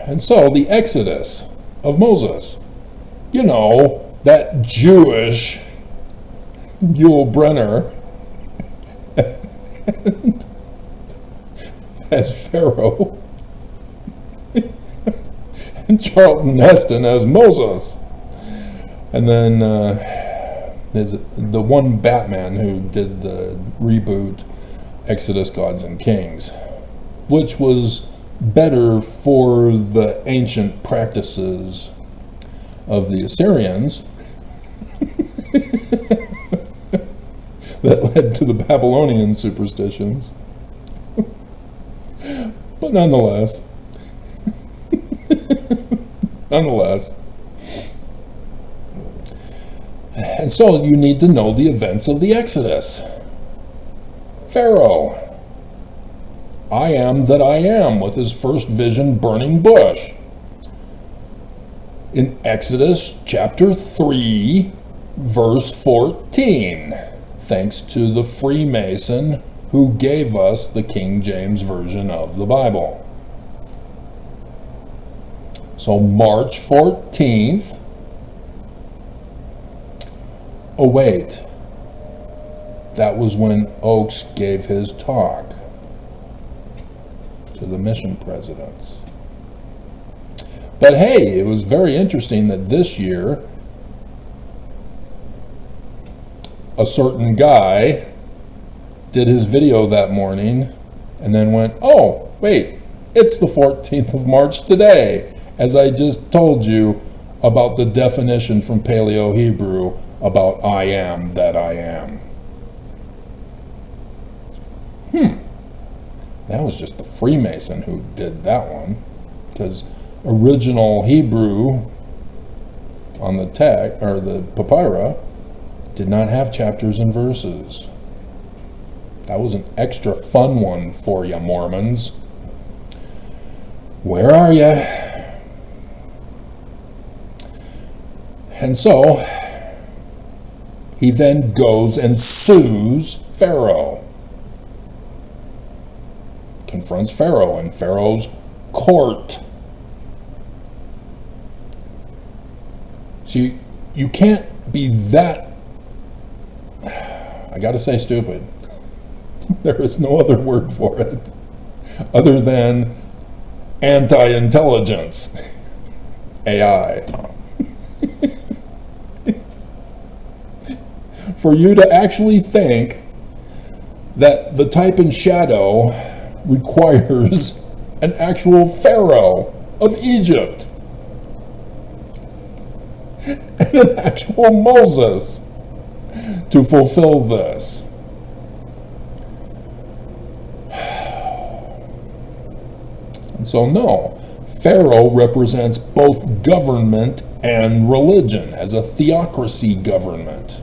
And so the Exodus of Moses, you know, that Jewish Yul Brynner as Pharaoh and Charlton Heston as Moses. And then the one Batman who did the reboot Exodus, Gods and Kings, which was better for the ancient practices of the Assyrians that led to the Babylonian superstitions. But nonetheless, and so you need to know the events of the Exodus. Pharaoh, I am that I am, with his first vision, burning bush. In Exodus chapter 3, verse 14, thanks to the Freemason who gave us the King James Version of the Bible. So March 14th, Oh wait, that was when Oakes gave his talk to the mission presidents. But hey, it was very interesting that this year, a certain guy did his video that morning and then went, oh, wait, it's the 14th of March today, as I just told you about the definition from Paleo-Hebrew about I am that I am. That was just the Freemason who did that one, because original Hebrew on the text, or the papyri, did not have chapters and verses. That was an extra fun one for you, Mormons. Where are you? And so, he then goes and sues Pharaoh. Confronts Pharaoh in Pharaoh's court. So you can't be that, I gotta say, stupid. There is no other word for it other than anti-intelligence. AI. For you to actually think that the type in shadow requires an actual Pharaoh of Egypt and an actual Moses to fulfill this. And so no, Pharaoh represents both government and religion as a theocracy government,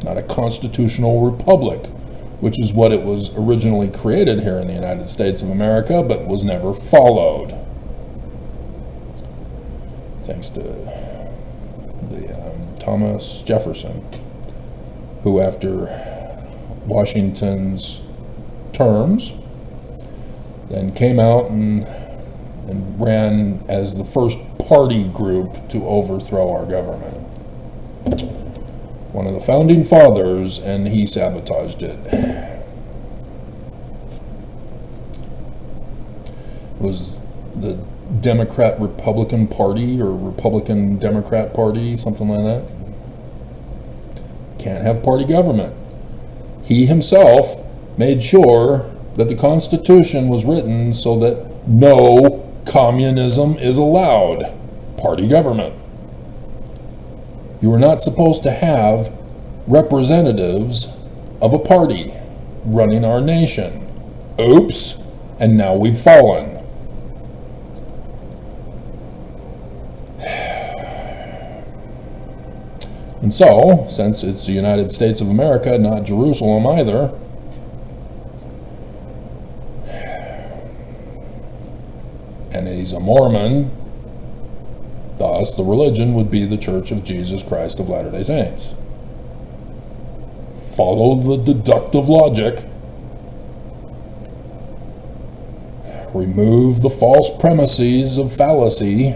not a constitutional republic, which is what it was originally created here in the United States of America, but was never followed. Thanks to Thomas Jefferson, who after Washington's terms, then came out and ran as the first party group to overthrow our government. One of the founding fathers, and he sabotaged it. It was the Democrat-Republican Party or Republican-Democrat Party, something like that. Can't have party government. He himself made sure that the Constitution was written so that no communism is allowed. Party government. You are not supposed to have representatives of a party running our nation. Oops, and now we've fallen. And so, since it's the United States of America, not Jerusalem either, and he's a Mormon, thus the religion would be the Church of Jesus Christ of Latter-day Saints. Follow the deductive logic. Remove the false premises of fallacy.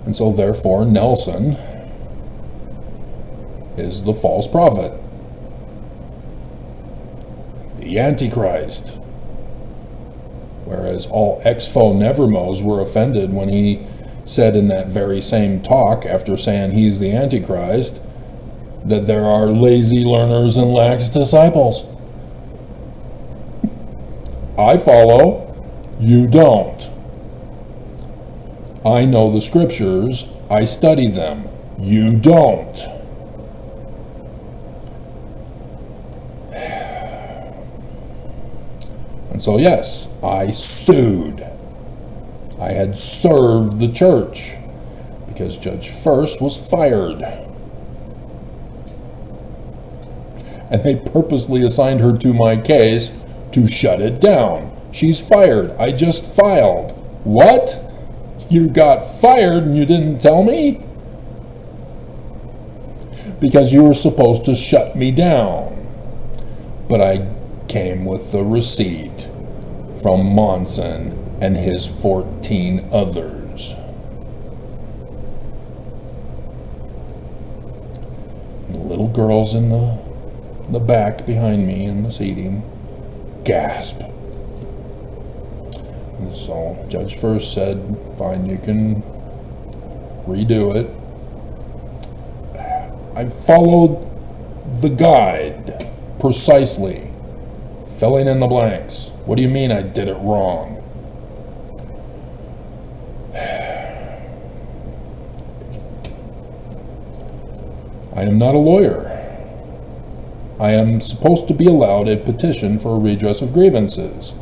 And so therefore Nelson is the false prophet, the Antichrist. Whereas all ex-fo nevermos were offended when he said in that very same talk, after saying he's the Antichrist, that there are lazy learners and lax disciples. I follow, you don't. I know the scriptures, I study them, you don't. And so yes, I sued. I had served the church because Judge First was fired. And they purposely assigned her to my case to shut it down. She's fired. I just filed. What? You got fired and you didn't tell me? Because you were supposed to shut me down. But I came with the receipt from Monson and his 14 others. little girls in the back behind me in the seating gasp. And so Judge First said, fine, you can redo it. I followed the guide precisely, filling in the blanks. What do you mean I did it wrong? I am not a lawyer. I am supposed to be allowed a petition for a redress of grievances.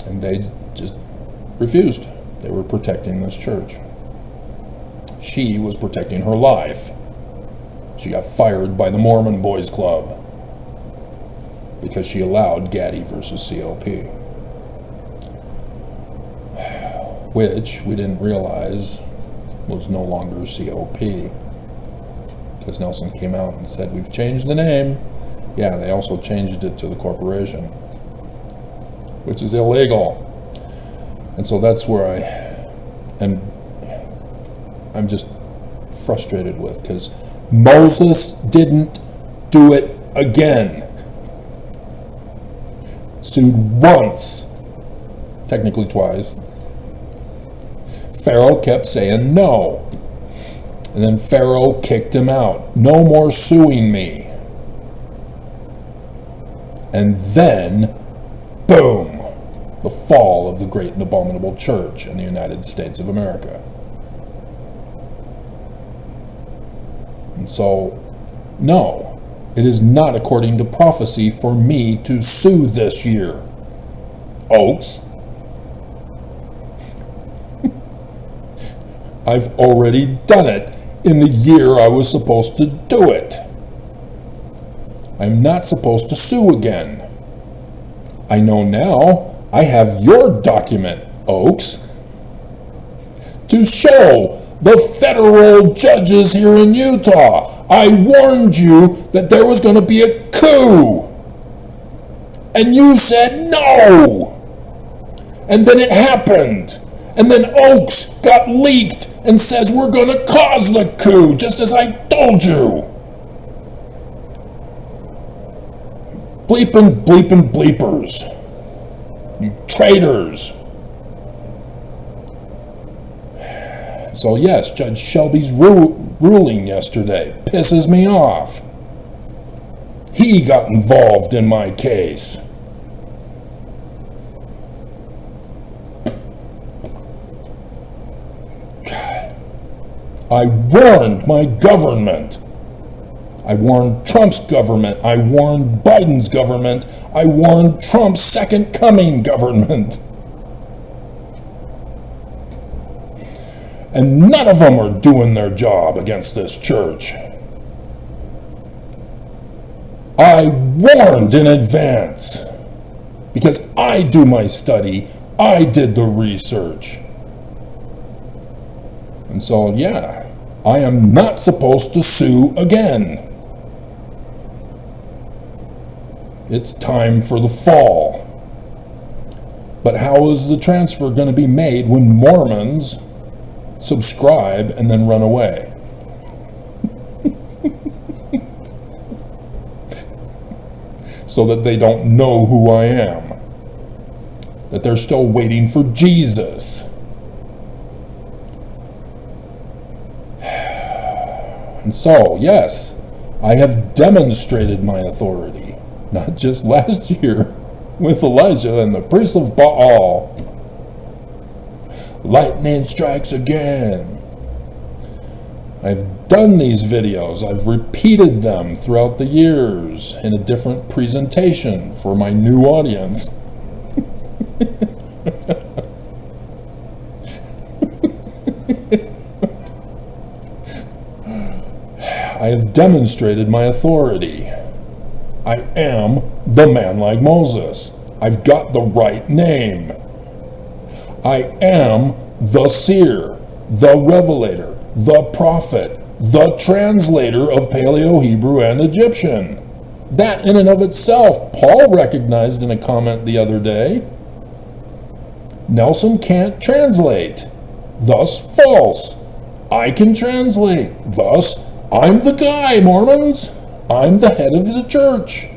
And they just refused. They were protecting this church. She was protecting her life. She got fired by the Mormon Boys Club because she allowed Gaddy versus COP, which we didn't realize was no longer COP, because Nelson came out and said, we've changed the name. Yeah, they also changed it to the corporation, which is illegal. And so that's where I'm just frustrated with, because Moses didn't do it again. Sued once, technically twice. Pharaoh kept saying no. And then Pharaoh kicked him out. No more suing me. And then, boom, the fall of the great and abominable church in the United States of America. And so, no, it is not according to prophecy for me to sue this year, Oaks. I've already done it in the year I was supposed to do it. I'm not supposed to sue again. I know now I have your document, Oaks, to show the federal judges here in Utah. I warned you that there was going to be a coup. And you said no. And then it happened. And then Oaks got leaked and says we're going to cause the coup, just as I told you. Bleeping, bleeping, bleepers. You traitors. So yes, Judge Shelby's ruling yesterday pisses me off. He got involved in my case. God. I warned my government. I warned Trump's government. I warned Biden's government. I warned Trump's second coming government. And none of them are doing their job against this church. I warned in advance, because I do my study, I did the research. And so, yeah, I am not supposed to sue again. It's time for the fall. But how is the transfer going to be made when Mormons subscribe and then run away? So that they don't know who I am. That they're still waiting for Jesus. And so, yes, I have demonstrated my authority, not just last year with Elijah and the priests of Baal. Lightning strikes again. I've done these videos. I've repeated them throughout the years in a different presentation for my new audience. I have demonstrated my authority. I am the man like Moses. I've got the right name. I am the seer, the revelator, the prophet, the translator of Paleo-Hebrew and Egyptian. That in and of itself, Paul recognized in a comment the other day. Nelson can't translate, thus false. I can translate, thus I'm the guy, Mormons. I'm the head of the church.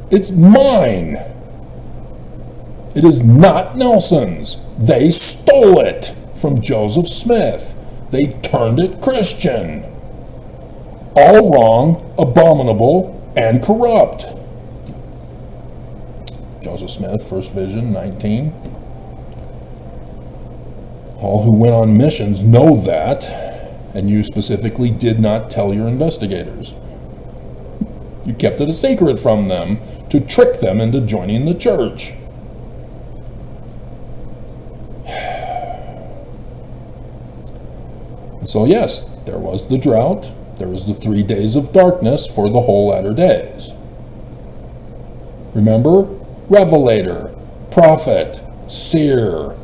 It's mine. It is not Nelson's. They stole it from Joseph Smith. They turned it Christian. All wrong, abominable, and corrupt. Joseph Smith, First Vision 19. All who went on missions know that, and you specifically did not tell your investigators. You kept it a secret from them to trick them into joining the church. And so yes, there was the drought, there was the 3 days of darkness for the whole latter days. Remember? Revelator, prophet, seer,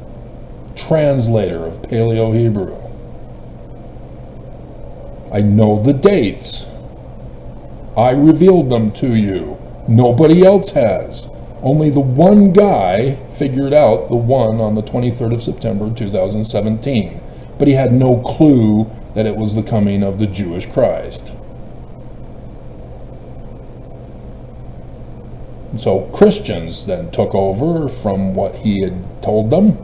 translator of Paleo-Hebrew. I know the dates. I revealed them to you. Nobody else has. Only the one guy figured out the one on the 23rd of September 2017. But he had no clue that it was the coming of the Jewish Christ. And so Christians then took over from what he had told them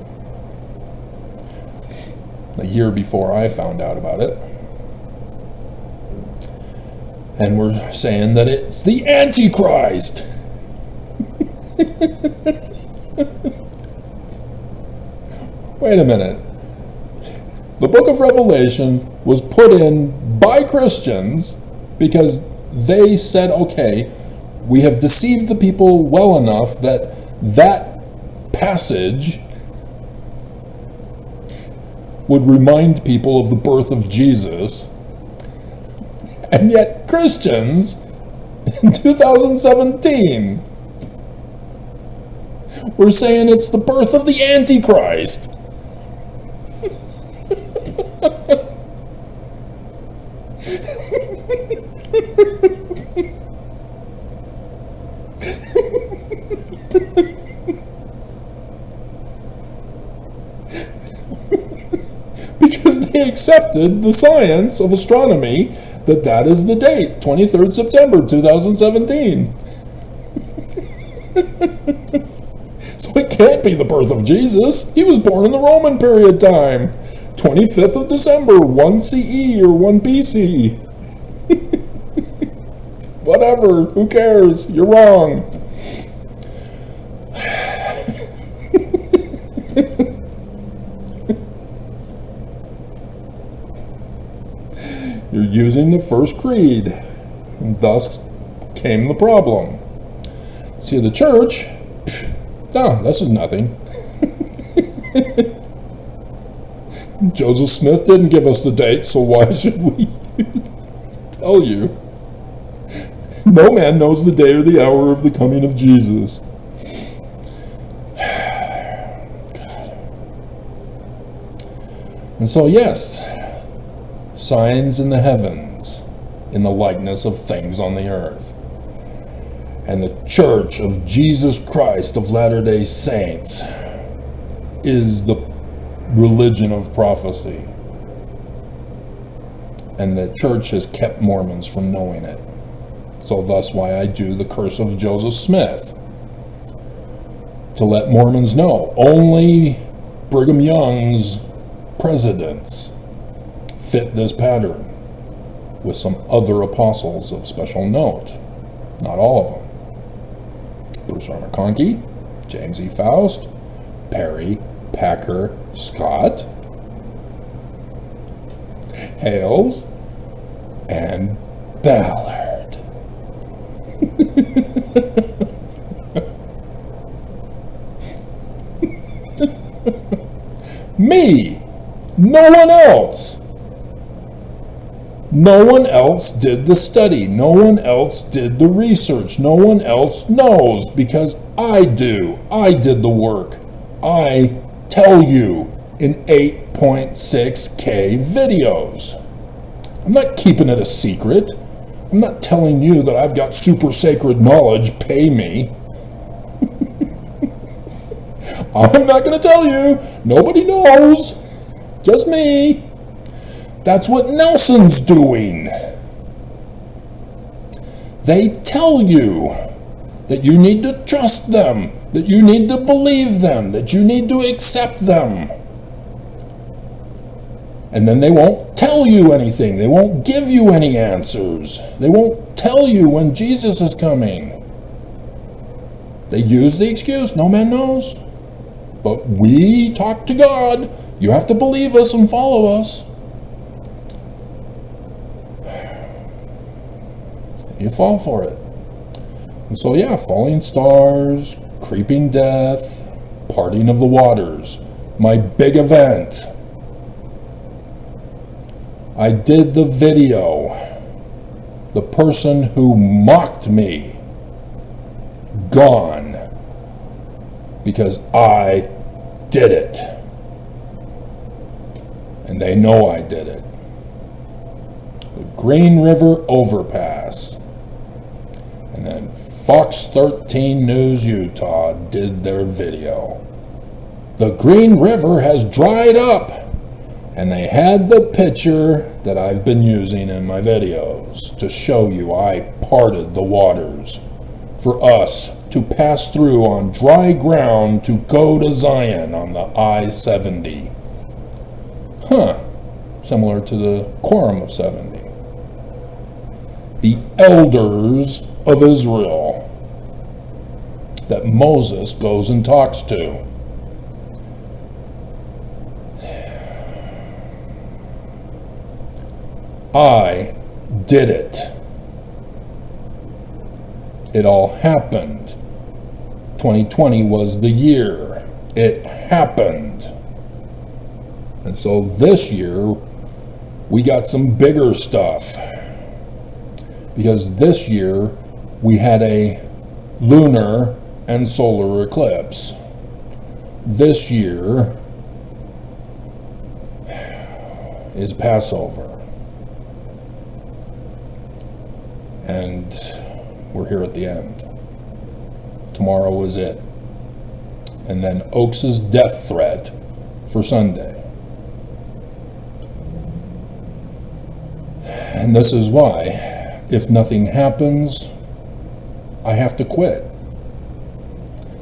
a year before I found out about it. And we're saying that it's the Antichrist. Wait a minute. The book of Revelation was put in by Christians because they said, okay, we have deceived the people well enough that that passage would remind people of the birth of Jesus. And yet Christians in 2017 were saying it's the birth of the Antichrist. Because they accepted the science of astronomy that is the date, 23rd September 2017. So it can't be the birth of Jesus. He was born in the Roman period time, 25th of December, 1 CE or 1 BC. Whatever, who cares? You're wrong. You're using the first creed, and thus came the problem. See, the church, no, this is nothing. Joseph Smith didn't give us the date, so why should we tell you? No man knows the day or the hour of the coming of Jesus. God. And so, yes, signs in the heavens in the likeness of things on the earth. And the Church of Jesus Christ of Latter-day Saints is the religion of prophecy. And the church has kept Mormons from knowing it. So thus why I do the Curse of Joseph Smith. To let Mormons know only Brigham Young's presidents fit this pattern, with some other apostles of special note. Not all of them. Bruce R. McConkie, James E. Faust, Perry, Packer, Scott, Hales, and Ballard. Me! No one else! No one else did the study. No one else did the research. No one else knows, because I do. I did the work. I tell you in 8.6K videos. I'm not keeping it a secret. I'm not telling you that I've got super sacred knowledge. Pay me. I'm not going to tell you. Nobody knows. Just me. That's what Nelson's doing. They tell you that you need to trust them, that you need to believe them, that you need to accept them. And then they won't tell you anything. They won't give you any answers. They won't tell you when Jesus is coming. They use the excuse, no man knows. But we talk to God. You have to believe us and follow us. You fall for it. And so yeah, falling stars, creeping death, parting of the waters, my big event. I did the video. The person who mocked me, gone, because I did it. And they know I did it. The Green River Overpass. And then Fox 13 News Utah did their video. The Green River has dried up. And they had the picture that I've been using in my videos to show you I parted the waters for us to pass through on dry ground to go to Zion on the I-70. Similar to the Quorum of 70. The elders of Israel that Moses goes and talks to. I did it. It all happened. 2020 was the year. It happened. And so this year, we got some bigger stuff. Because this year, we had a lunar and solar eclipse. This year is Passover. And we're here at the end. Tomorrow is it. And then Oakes' death threat for Sunday. And this is why, if nothing happens, I have to quit.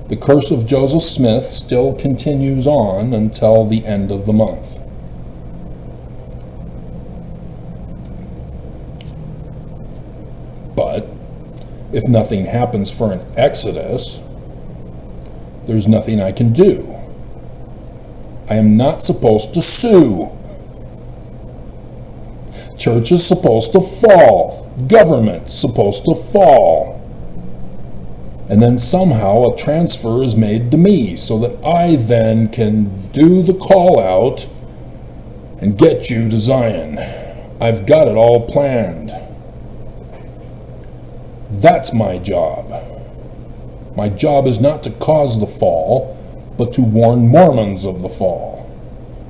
The curse of Joseph Smith still continues on until the end of the month. But if nothing happens for an exodus, there's nothing I can do. I am not supposed to sue. Church is supposed to fall. Government's supposed to fall. And then somehow a transfer is made to me so that I then can do the call out and get you to Zion. I've got it all planned. That's my job. My job is not to cause the fall, but to warn Mormons of the fall.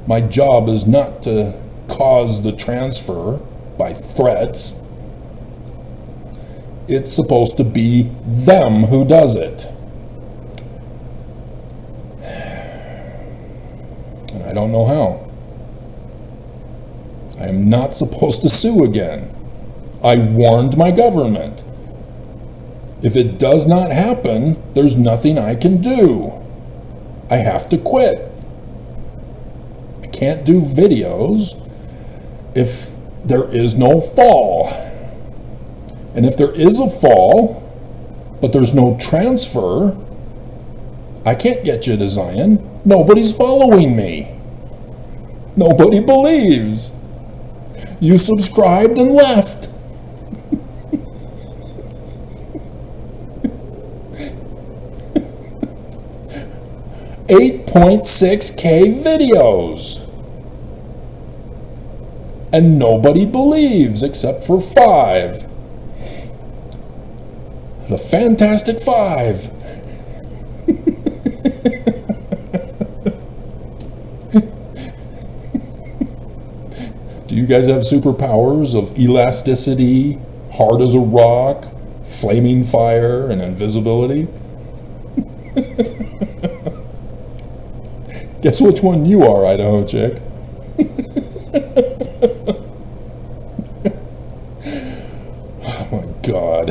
My job is not to cause the transfer by threats. It's supposed to be them who does it. And I don't know how. I am not supposed to sue again. I warned my government. If it does not happen, there's nothing I can do. I have to quit. I can't do videos if there is no fall. And if there is a fall, but there's no transfer, I can't get you to Zion. Nobody's following me. Nobody believes. You subscribed and left. 8.6K videos. And nobody believes except for 5. The Fantastic 5. Do you guys have superpowers of elasticity, hard as a rock, flaming fire, and invisibility? Guess which one you are, Idaho chick. God.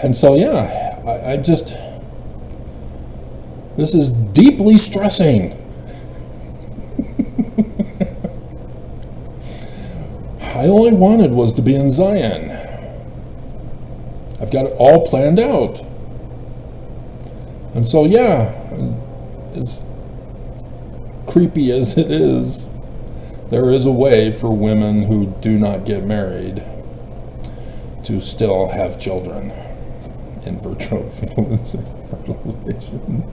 And so, yeah, I just, this is deeply stressing. All I wanted was to be in Zion. I've got it all planned out. And so, yeah, as creepy as it is, there is a way for women who do not get married to still have children in vitro fertilization.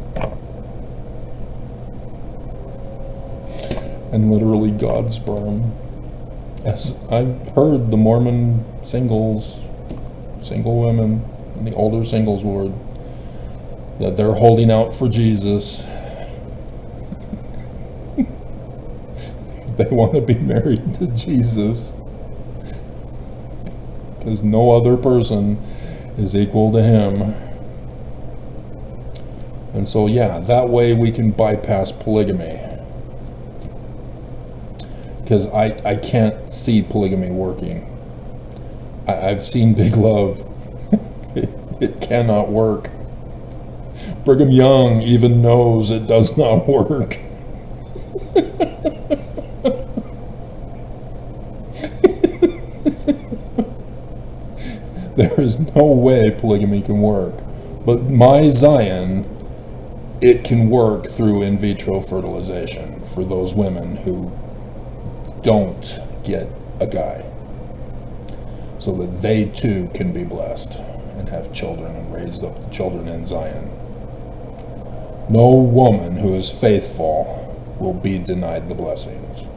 And literally God's sperm. As I've heard the Mormon single women, and the older singles ward, that they're holding out for Jesus. They want to be married to Jesus because no other person is equal to him. And so, yeah, that way we can bypass polygamy. Because I can't see polygamy working. I've seen Big Love. It cannot work. Brigham Young even knows it does not work. There is no way polygamy can work. But my Zion, it can work through in vitro fertilization for those women who don't get a guy, so that they too can be blessed and have children and raise up children in Zion. No woman who is faithful will be denied the blessings.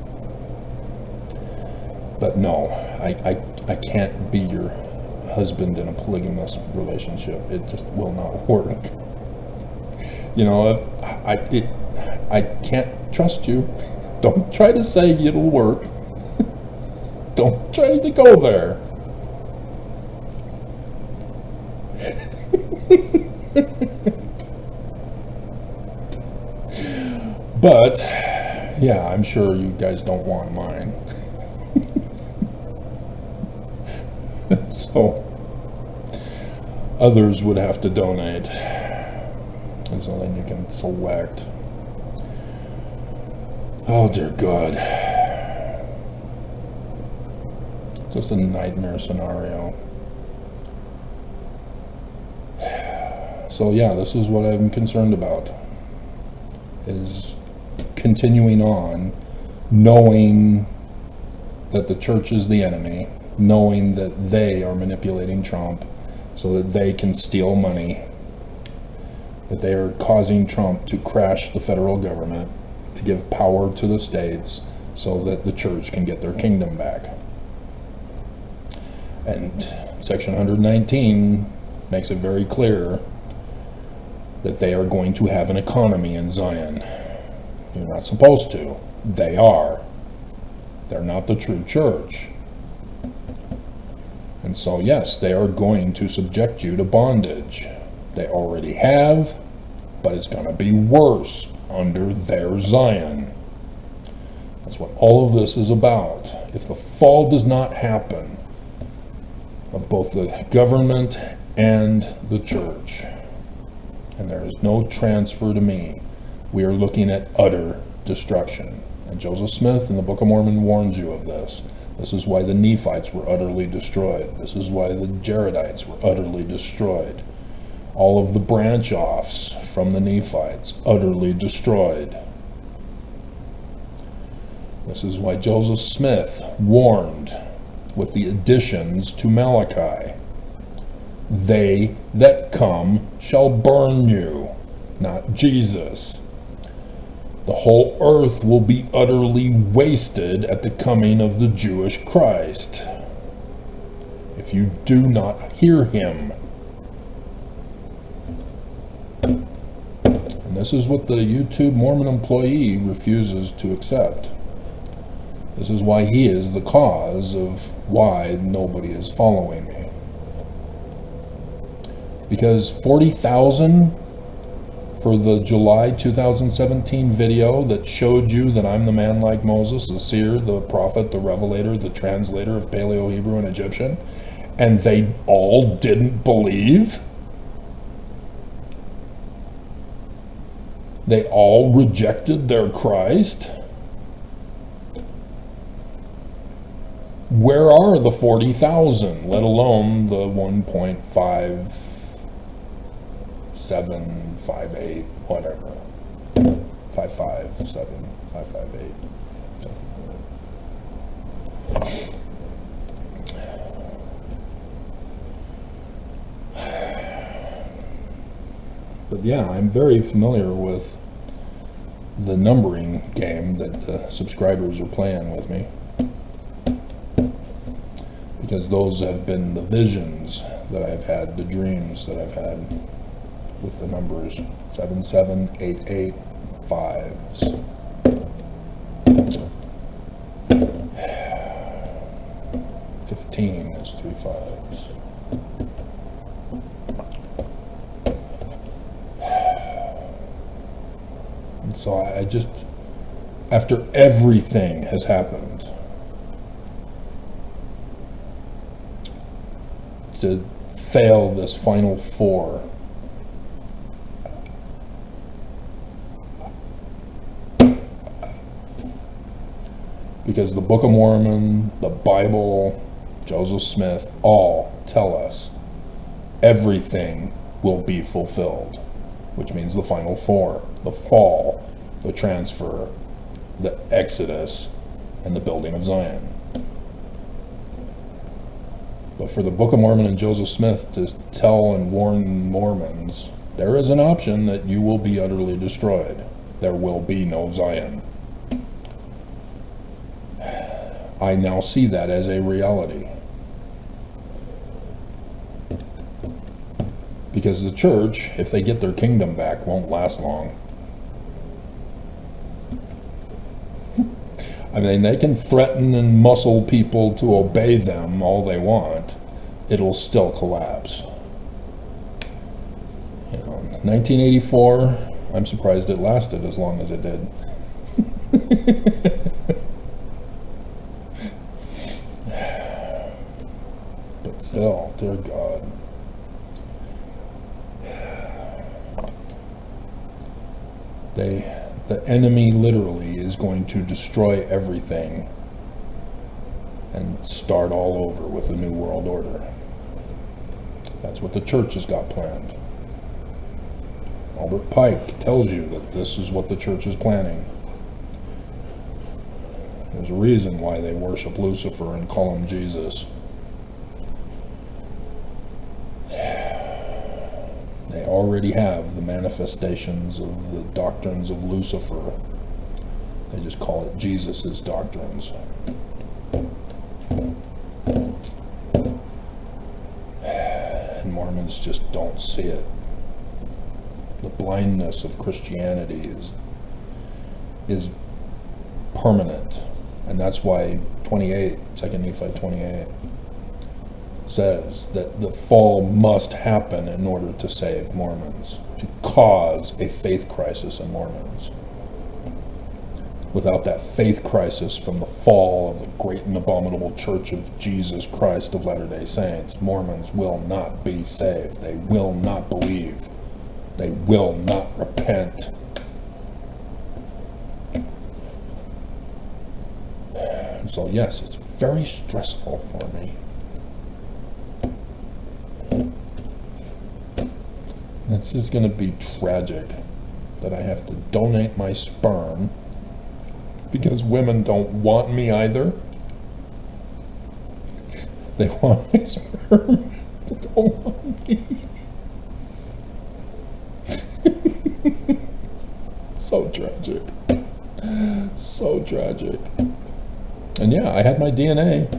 But no, I can't be your husband in a polygamous relationship. It just will not work. You know, I can't trust you. Don't try to say it'll work. Don't try to go there. But, yeah, I'm sure you guys don't want mine. So, others would have to donate. And so then you can select. Oh, dear God. Just a nightmare scenario. So, yeah, this is what I'm concerned about. Is continuing on, knowing that the church is the enemy, knowing that they are manipulating Trump so that they can steal money, that they are causing Trump to crash the federal government, to give power to the states so that the church can get their kingdom back. And Section 119 makes it very clear that they are going to have an economy in Zion. You're not supposed to. They are. They're not the true church. And so, yes, they are going to subject you to bondage. They already have, but it's going to be worse under their Zion. That's what all of this is about. If the fall does not happen of both the government and the church, and there is no transfer to me, we are looking at utter destruction. And Joseph Smith in the Book of Mormon warns you of this. This is why the Nephites were utterly destroyed. This is why the Jaredites were utterly destroyed. All of the branch-offs from the Nephites, utterly destroyed. This is why Joseph Smith warned with the additions to Malachi. They that come shall burn you, not Jesus. The whole earth will be utterly wasted at the coming of the Jewish Christ, if you do not hear him. And this is what the YouTube Mormon employee refuses to accept. This is why he is the cause of why nobody is following me. Because 40,000 for the July 2017 video that showed you that I'm the man like Moses, the seer, the prophet, the revelator, the translator of Paleo, Hebrew, and Egyptian, and they all didn't believe? They all rejected their Christ? Where are the 40,000, let alone the 1.5758, whatever, 557, 558. But yeah, I'm very familiar with the numbering game that the subscribers are playing with me, because those have been the visions that I've had, the dreams that I've had with the numbers 77885s. Fifteen is 3 5s. And so I just, after everything has happened, to fail this final four, because the Book of Mormon, the Bible, Joseph Smith, all tell us everything will be fulfilled, which means the final four: the fall, the transfer, the Exodus, and the building of Zion. But for the Book of Mormon and Joseph Smith to tell and warn Mormons, there is an option that you will be utterly destroyed. There will be no Zion. I now see that as a reality. Because the church, if they get their kingdom back, won't last long. I mean, they can threaten and muscle people to obey them all they want. It'll still collapse. 1984, I'm surprised it lasted as long as it did. But still, dear God. The enemy literally is going to destroy everything and start all over with a new world order. That's what the church has got planned. Albert Pike tells you that this is what the church is planning. There's a reason why they worship Lucifer and call him Jesus. They already have the manifestations of the doctrines of Lucifer. They just call it Jesus' doctrines. And Mormons just don't see it. The blindness of Christianity is permanent. And that's why 2 Nephi 28 says that the fall must happen in order to save Mormons, to cause a faith crisis in Mormons. Without that faith crisis from the fall of the great and abominable Church of Jesus Christ of Latter-day Saints, Mormons will not be saved. They will not believe. They will not repent. And so yes, it's very stressful for me. It's just going to be tragic that I have to donate my sperm because women don't want me either. They want my sperm, but don't want me. So tragic. So tragic. And yeah, I had my DNA.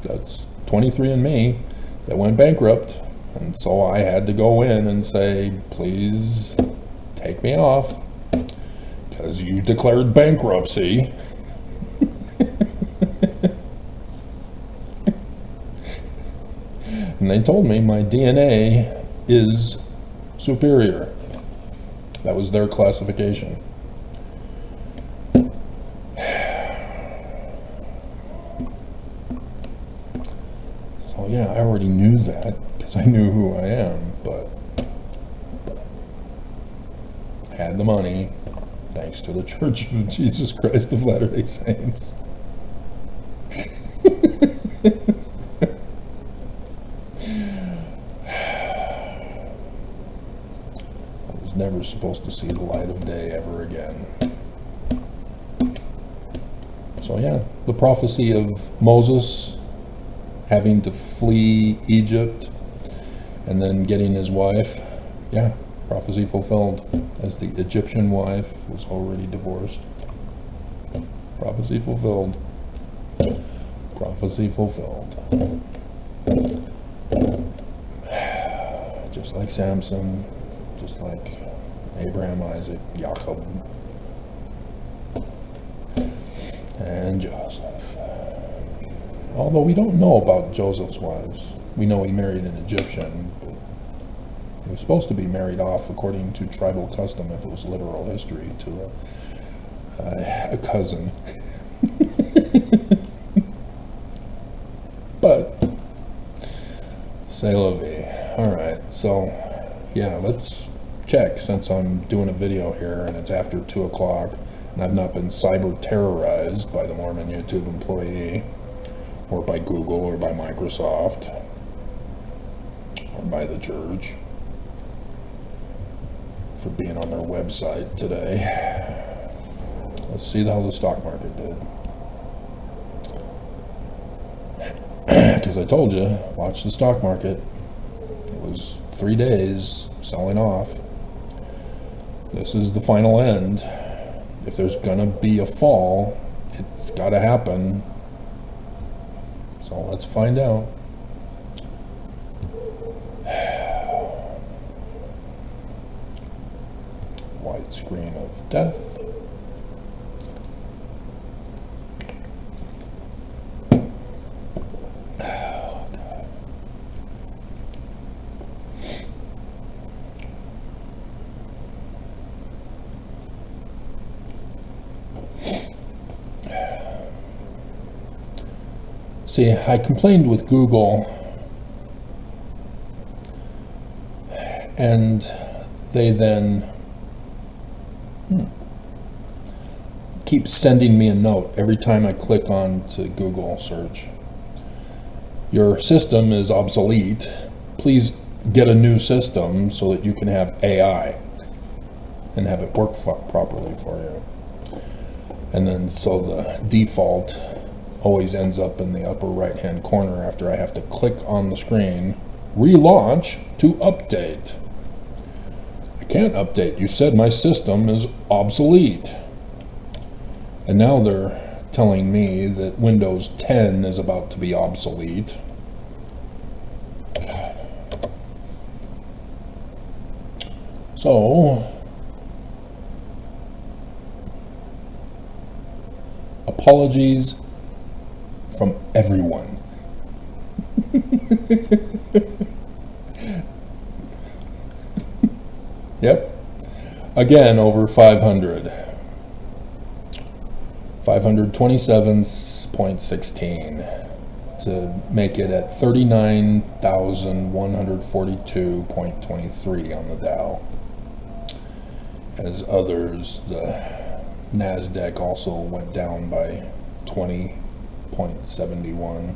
That's 23andMe that went bankrupt. And so I had to go in and say, please take me off because you declared bankruptcy. And they told me my DNA is superior. That was their classification. So yeah, I already knew that because I knew who I am, but had the money thanks to the Church of Jesus Christ of Latter-day Saints. I was never supposed to see the light of day ever again. So yeah, the prophecy of Moses having to flee Egypt and then getting his wife, yeah, prophecy fulfilled, as the Egyptian wife was already divorced. Prophecy fulfilled. Prophecy fulfilled. Just like Samson, just like Abraham, Isaac, Jacob, and Joseph. Although we don't know about Joseph's wives. We know he married an Egyptian, but he was supposed to be married off, according to tribal custom, if it was literal history, to a cousin. But, c'est la vie. Alright, so, yeah, let's check, since I'm doing a video here and it's after 2 o'clock, and I've not been cyber terrorized by the Mormon YouTube employee, or by Google, or by Microsoft, or by the church, for being on their website today. Let's see how the stock market did. Because I told you, watch the stock market. It was 3 days selling off. This is the final end. If there's gonna be a fall, it's gotta happen. So let's find out. White screen of death. Oh, God. See, I complained with Google, and they then keep sending me a note every time I click on to Google search. Your system is obsolete. Please get a new system so that you can have AI and have it work properly for you. And then so the default always ends up in the upper right hand corner after I have to click on the screen, relaunch to update. I can't update. You said my system is obsolete. And now they're telling me that Windows 10 is about to be obsolete. So, apologies from everyone. Yep. Again, over 500. 527.16 to make it at 39,142.23 on the Dow. As others, the NASDAQ also went down by 20.71.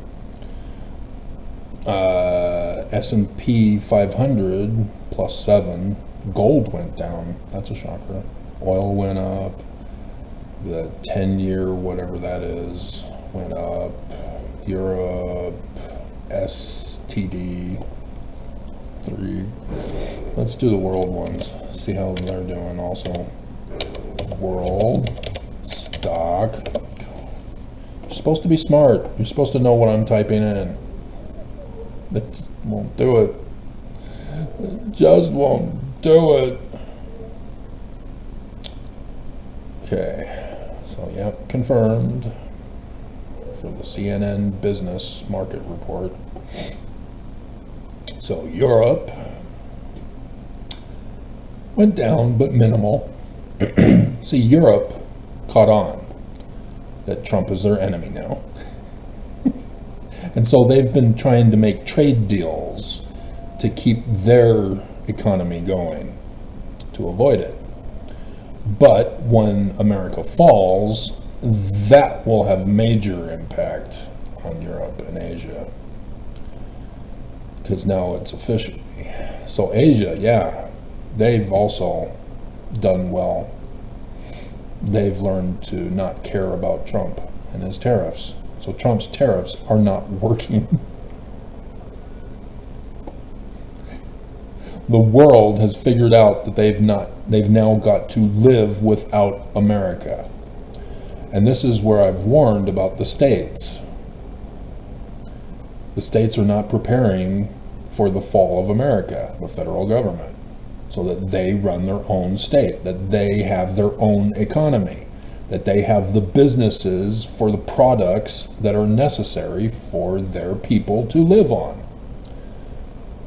S&P 500 plus 7. Gold went down. That's a shocker. Oil went up. The 10-year, whatever that is, went up. Europe, STD 3. Let's do the world ones. See how they're doing also. World stock. You're supposed to be smart. You're supposed to know what I'm typing in. It just won't do it. It just won't do it. Okay. So, yep, confirmed for the CNN Business Market Report. So, Europe Went down, but minimal. See, Europe caught on that Trump is their enemy now. And so they've been trying to make trade deals to keep their economy going, to avoid it. But when America falls, that will have major impact on Europe and Asia, because now it's officially. So Asia, yeah, they've also done well. They've learned to not care about Trump and his tariffs. So Trump's tariffs are not working. The world has figured out that they've now got to live without America. And this is where I've warned about the states. The states are not preparing for the fall of America, the federal government, so that they run their own state, that they have their own economy, that they have the businesses for the products that are necessary for their people to live on.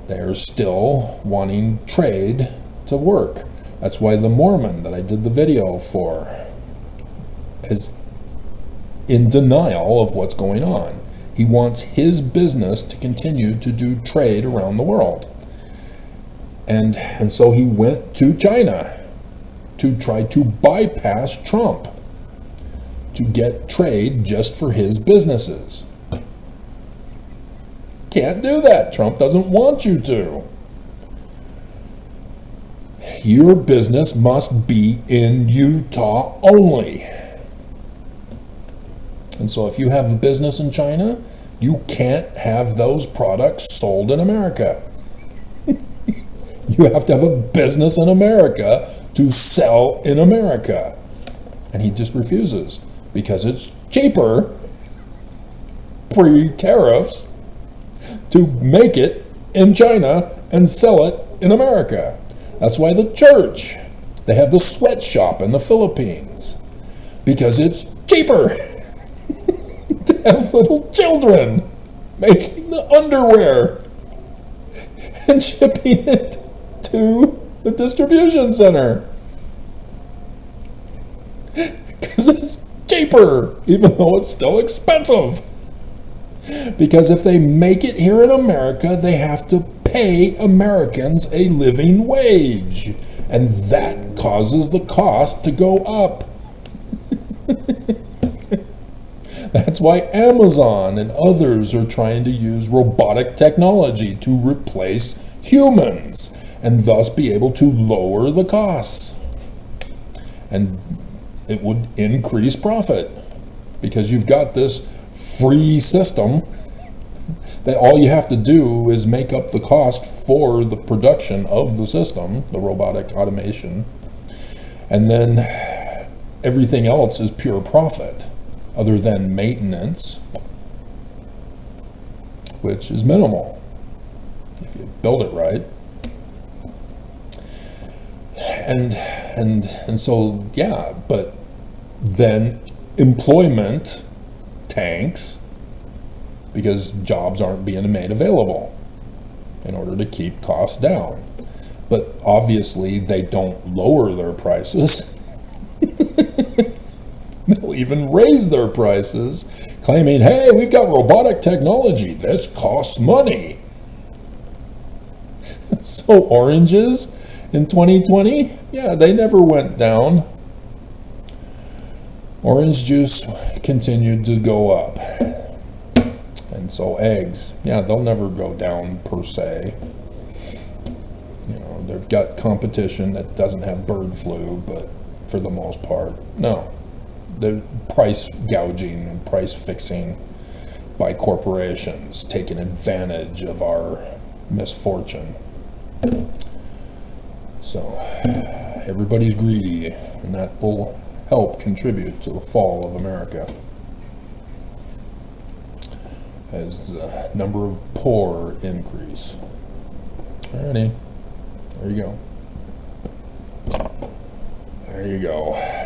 They're still wanting trade to work. That's why the Mormon that I did the video for is in denial of what's going on. He wants his business to continue to do trade around the world. And so he went to China to try to bypass Trump, to get trade just for his businesses. Can't do that. Trump doesn't want you to. Your business must be in Utah only. And so if you have a business in China, you can't have those products sold in America. You have to have a business in America to sell in America. And he just refuses because it's cheaper, pre-tariffs, to make it in China and sell it in America. That's why the church, they have the sweatshop in the Philippines, because it's cheaper to have little children making the underwear and shipping it to the distribution center. Because it's cheaper, even though it's still expensive. Because if they make it here in America, they have to pay Americans a living wage. And that causes the cost to go up. That's why Amazon and others are trying to use robotic technology to replace humans and thus be able to lower the costs. And it would increase profit because you've got this free system that all you have to do is make up the cost for the production of the system, the robotic automation, and then everything else is pure profit other than maintenance, which is minimal if you build it right. And so yeah, but then employment tanks because jobs aren't being made available in order to keep costs down. But obviously they don't lower their prices. They'll even raise their prices, claiming, hey, we've got robotic technology. This costs money. So oranges in 2020, yeah, they never went down. Orange juice continued to go up. And so eggs, yeah, they'll never go down per se. You know, they've got competition that doesn't have bird flu, but for the most part, no. The price gouging and price fixing by corporations taking advantage of our misfortune. So everybody's greedy, and that will help contribute to the fall of America as the number of poor increase. Alrighty, there you go. There you go.